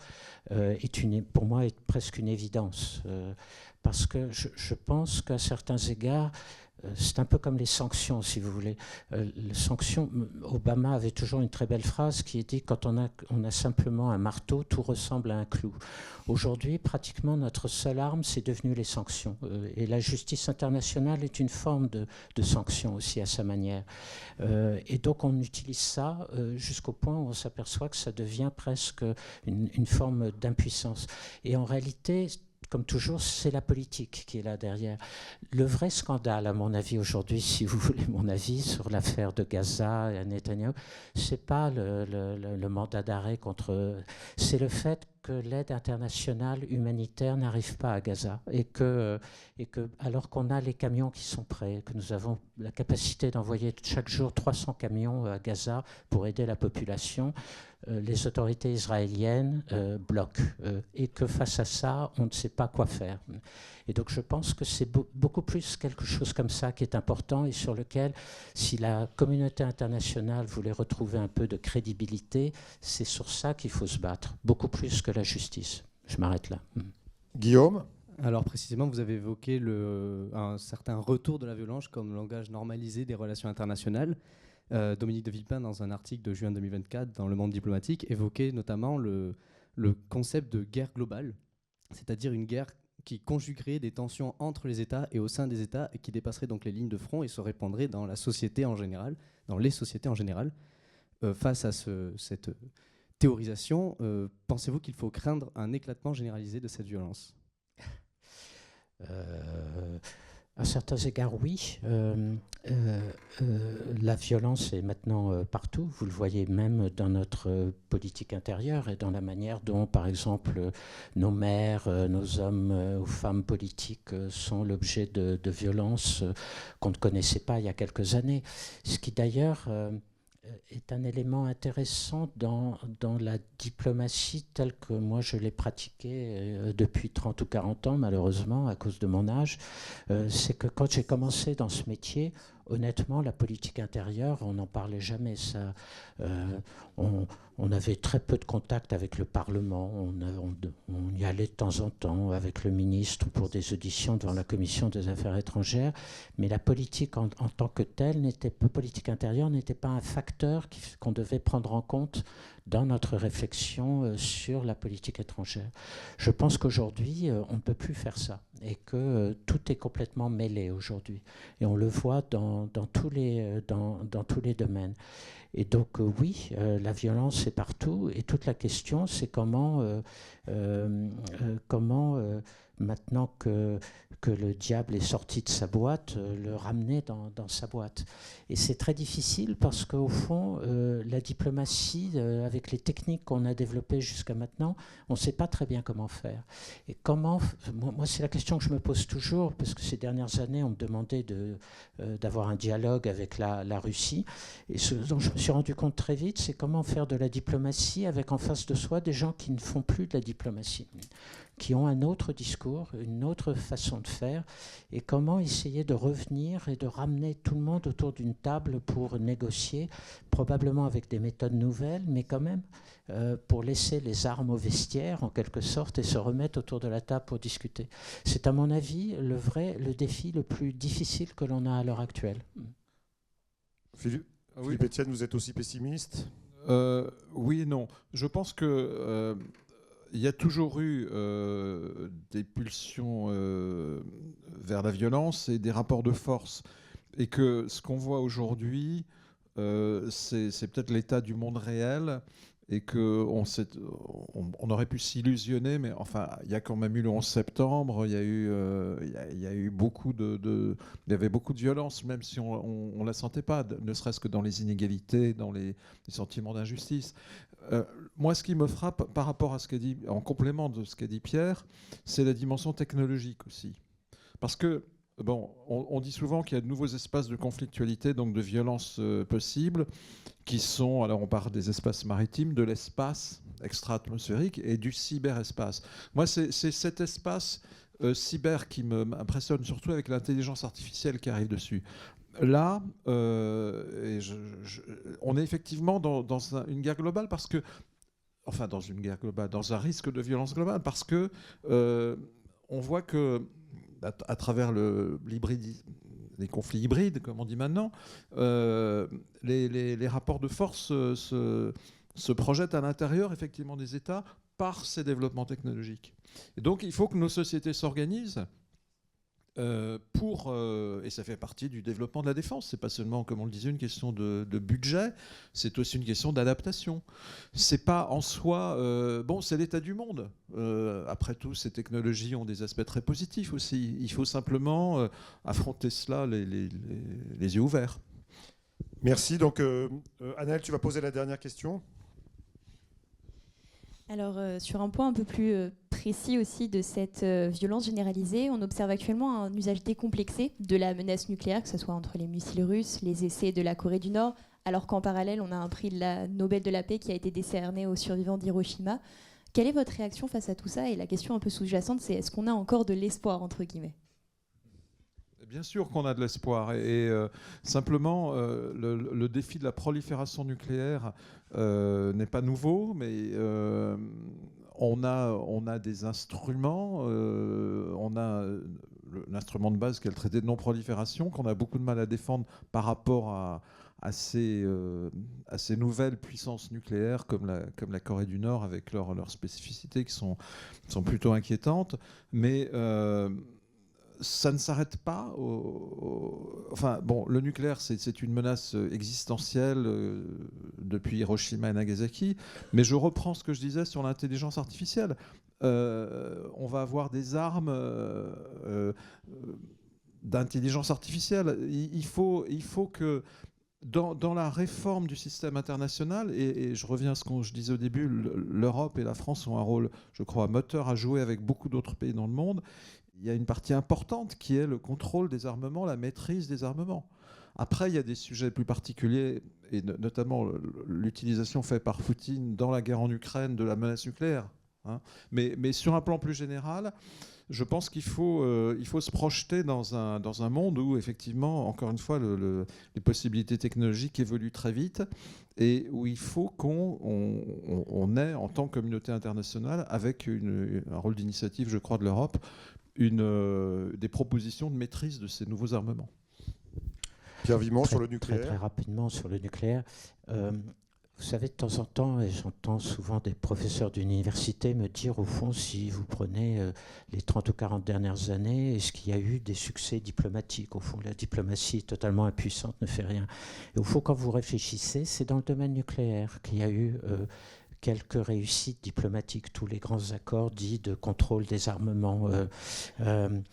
pour moi est presque une évidence. Parce que je pense qu'à certains égards, c'est un peu comme les sanctions, si vous voulez. Les sanctions, Obama avait toujours une très belle phrase qui dit « Quand on a simplement un marteau, tout ressemble à un clou ». Aujourd'hui, pratiquement, notre seule arme, c'est devenu les sanctions. Et la justice internationale est une forme de sanction aussi à sa manière. Et donc, on utilise ça jusqu'au point où on s'aperçoit que ça devient presque une forme d'impuissance. Et en réalité, comme toujours, c'est la politique qui est là derrière. Le vrai scandale, à mon avis, aujourd'hui, si vous voulez mon avis sur l'affaire de Gaza et Netanyahou, c'est pas le mandat d'arrêt contre... C'est le fait que l'aide internationale humanitaire n'arrive pas à Gaza et que alors qu'on a les camions qui sont prêts, que nous avons la capacité d'envoyer chaque jour 300 camions à Gaza pour aider la population, les autorités israéliennes bloquent et que face à ça, on ne sait pas quoi faire. Et donc je pense que c'est beaucoup plus quelque chose comme ça qui est important et sur lequel, si la communauté internationale voulait retrouver un peu de crédibilité, c'est sur ça qu'il faut se battre, beaucoup plus que la justice. Je m'arrête là. Guillaume ? Alors précisément, vous avez évoqué un certain retour de la violence comme langage normalisé des relations internationales. Dominique de Villepin, dans un article de juin 2024 dans Le Monde diplomatique, évoquait notamment le concept de guerre globale, c'est-à-dire une guerre qui conjuguerait des tensions entre les États et au sein des États et qui dépasserait donc les lignes de front et se répandrait dans la société en général, dans les sociétés en général. Face à cette théorisation, pensez-vous qu'il faut craindre un éclatement généralisé de cette violence ? À certains égards, oui. La violence est maintenant partout. Vous le voyez même dans notre politique intérieure et dans la manière dont, par exemple, nos maires, nos hommes ou femmes politiques sont l'objet de violences qu'on ne connaissait pas il y a quelques années. Ce qui d'ailleurs est un élément intéressant dans la diplomatie telle que moi je l'ai pratiquée depuis 30 ou 40 ans, malheureusement, à cause de mon âge. C'est que quand j'ai commencé dans ce métier, honnêtement, la politique intérieure, on n'en parlait jamais. Ça, on avait très peu de contact avec le Parlement. On y allait de temps en temps avec le ministre pour des auditions devant la Commission des Affaires étrangères. Mais la politique en tant que telle, politique intérieure, n'était pas un facteur qu'on devait prendre en compte dans notre réflexion sur la politique étrangère. Je pense qu'aujourd'hui, on ne peut plus faire ça et que tout est complètement mêlé aujourd'hui. Et on le voit dans tous les domaines. Et donc oui, la violence est partout et toute la question, c'est comment maintenant que le diable est sorti de sa boîte, le ramener dans sa boîte. Et c'est très difficile parce qu'au fond, la diplomatie, avec les techniques qu'on a développées jusqu'à maintenant, on ne sait pas très bien comment faire. Et moi, c'est la question que je me pose toujours, parce que ces dernières années, on me demandait d'avoir un dialogue avec la Russie. Et ce dont je me suis rendu compte très vite, c'est comment faire de la diplomatie avec en face de soi des gens qui ne font plus de la diplomatie, qui ont un autre discours, une autre façon de faire, et comment essayer de revenir et de ramener tout le monde autour d'une table pour négocier, probablement avec des méthodes nouvelles, mais quand même pour laisser les armes au vestiaire, en quelque sorte, et se remettre autour de la table pour discuter. C'est à mon avis le défi le plus difficile que l'on a à l'heure actuelle. Philippe Etienne, vous êtes aussi pessimiste ? Oui et non. Je pense que il y a toujours eu des pulsions vers la violence et des rapports de force. Et que ce qu'on voit aujourd'hui c'est peut-être l'état du monde réel et qu'on on aurait pu s'illusionner, mais enfin, il y a quand même eu le 11 septembre, il y a eu beaucoup il y avait beaucoup de violence, même si on ne la sentait pas, ne serait-ce que dans les inégalités, dans les sentiments d'injustice. Moi, ce qui me frappe par rapport à ce qu'a dit, en complément de ce qu'a dit Pierre, c'est la dimension technologique aussi. Parce que, bon, on dit souvent qu'il y a de nouveaux espaces de conflictualité, donc de violence possibles, qui sont, alors on parle des espaces maritimes, de l'espace extra-atmosphérique et du cyberespace. Moi, c'est cet espace cyber qui m'impressionne, surtout avec l'intelligence artificielle qui arrive dessus. Là, on est effectivement dans une guerre globale parce que, enfin dans une guerre globale, dans un risque de violence globale parce que on voit que à travers les conflits hybrides, comme on dit maintenant, les rapports de force se projettent à l'intérieur effectivement des États par ces développements technologiques. Et donc il faut que nos sociétés s'organisent et ça fait partie du développement de la défense. C'est pas seulement, comme on le disait, une question de budget, c'est aussi une question d'adaptation. C'est pas en soi... bon, c'est l'état du monde. Après tout, ces technologies ont des aspects très positifs aussi. Il faut simplement affronter cela les yeux ouverts. Merci. Donc, Anaëlle, tu vas poser la dernière question. Alors, sur un point un peu plus précis aussi de cette violence généralisée, on observe actuellement un usage décomplexé de la menace nucléaire, que ce soit entre les missiles russes, les essais de la Corée du Nord, alors qu'en parallèle, on a un prix de la Nobel de la paix qui a été décerné aux survivants d'Hiroshima. Quelle est votre réaction face à tout ça? Et la question un peu sous-jacente, c'est est-ce qu'on a encore de l'espoir, entre guillemets? Bien sûr qu'on a de l'espoir. Et simplement, le défi de la prolifération nucléaire n'est pas nouveau, mais on a des instruments. On a l'instrument de base qui est le traité de non-prolifération, qu'on a beaucoup de mal à défendre par rapport à ces nouvelles puissances nucléaires comme la Corée du Nord, avec leurs spécificités qui sont plutôt inquiétantes. Mais... ça ne s'arrête pas. Enfin, bon, le nucléaire, c'est une menace existentielle depuis Hiroshima et Nagasaki. Mais je reprends ce que je disais sur l'intelligence artificielle. On va avoir des armes d'intelligence artificielle. Il faut que dans la réforme du système international, et je reviens à ce que je disais au début, l'Europe et la France ont un rôle, je crois, moteur à jouer avec beaucoup d'autres pays dans le monde. Il y a une partie importante qui est le contrôle des armements, la maîtrise des armements. Après, il y a des sujets plus particuliers, et notamment l'utilisation faite par Poutine dans la guerre en Ukraine de la menace nucléaire. Hein. Mais sur un plan plus général, je pense qu'il faut se projeter dans un monde où, effectivement, encore une fois, les possibilités technologiques évoluent très vite et où il faut qu'on ait, en tant que communauté internationale, avec un rôle d'initiative, je crois, de l'Europe, des propositions de maîtrise de ces nouveaux armements. Pierre Vimont, sur le nucléaire. Très rapidement sur le nucléaire. Vous savez, de temps en temps, et j'entends souvent des professeurs d'université me dire, au fond, si vous prenez les 30 ou 40 dernières années, est-ce qu'il y a eu des succès diplomatiques? Au fond, la diplomatie totalement impuissante ne fait rien. Et au fond, quand vous réfléchissez, c'est dans le domaine nucléaire qu'il y a eu... quelques réussites diplomatiques, tous les grands accords dits de contrôle des armements, le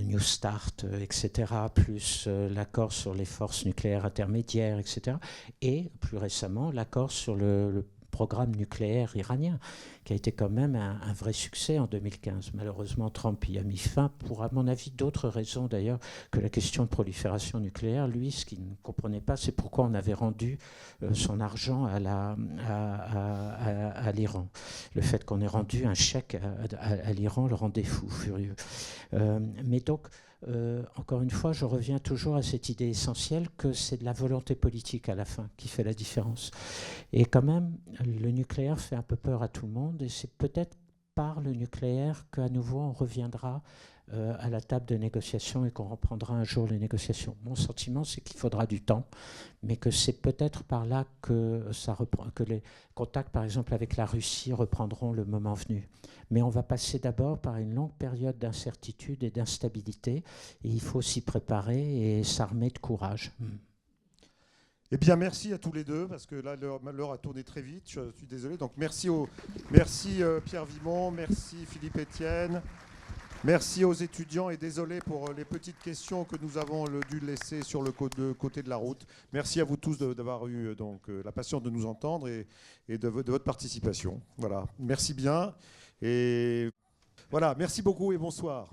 New Start, etc., plus l'accord sur les forces nucléaires intermédiaires, etc., et plus récemment l'accord sur le programme nucléaire iranien, qui a été quand même un vrai succès en 2015. Malheureusement, Trump y a mis fin pour, à mon avis, d'autres raisons d'ailleurs que la question de prolifération nucléaire. Lui, ce qu'il ne comprenait pas, c'est pourquoi on avait rendu son argent à l'Iran. Le fait qu'on ait rendu un chèque à l'Iran le rendait fou, furieux. Mais donc, encore une fois, je reviens toujours à cette idée essentielle que c'est de la volonté politique à la fin qui fait la différence. Et quand même, le nucléaire fait un peu peur à tout le monde et c'est peut-être par le nucléaire qu'à nouveau on reviendra à la table de négociation et qu'on reprendra un jour les négociations. Mon sentiment, c'est qu'il faudra du temps, mais que c'est peut-être par là que les contacts, par exemple, avec la Russie reprendront le moment venu. Mais on va passer d'abord par une longue période d'incertitude et d'instabilité, et il faut s'y préparer et s'armer de courage. Eh bien, merci à tous les deux, parce que là, l'heure a tourné très vite. Je suis désolé. Donc, merci Pierre Vimont, merci Philippe Etienne, merci aux étudiants et désolé pour les petites questions que nous avons dû laisser sur le côté de la route. Merci à vous tous d'avoir eu la patience de nous entendre et de votre participation. Voilà. Merci bien. Et voilà. Merci beaucoup et bonsoir.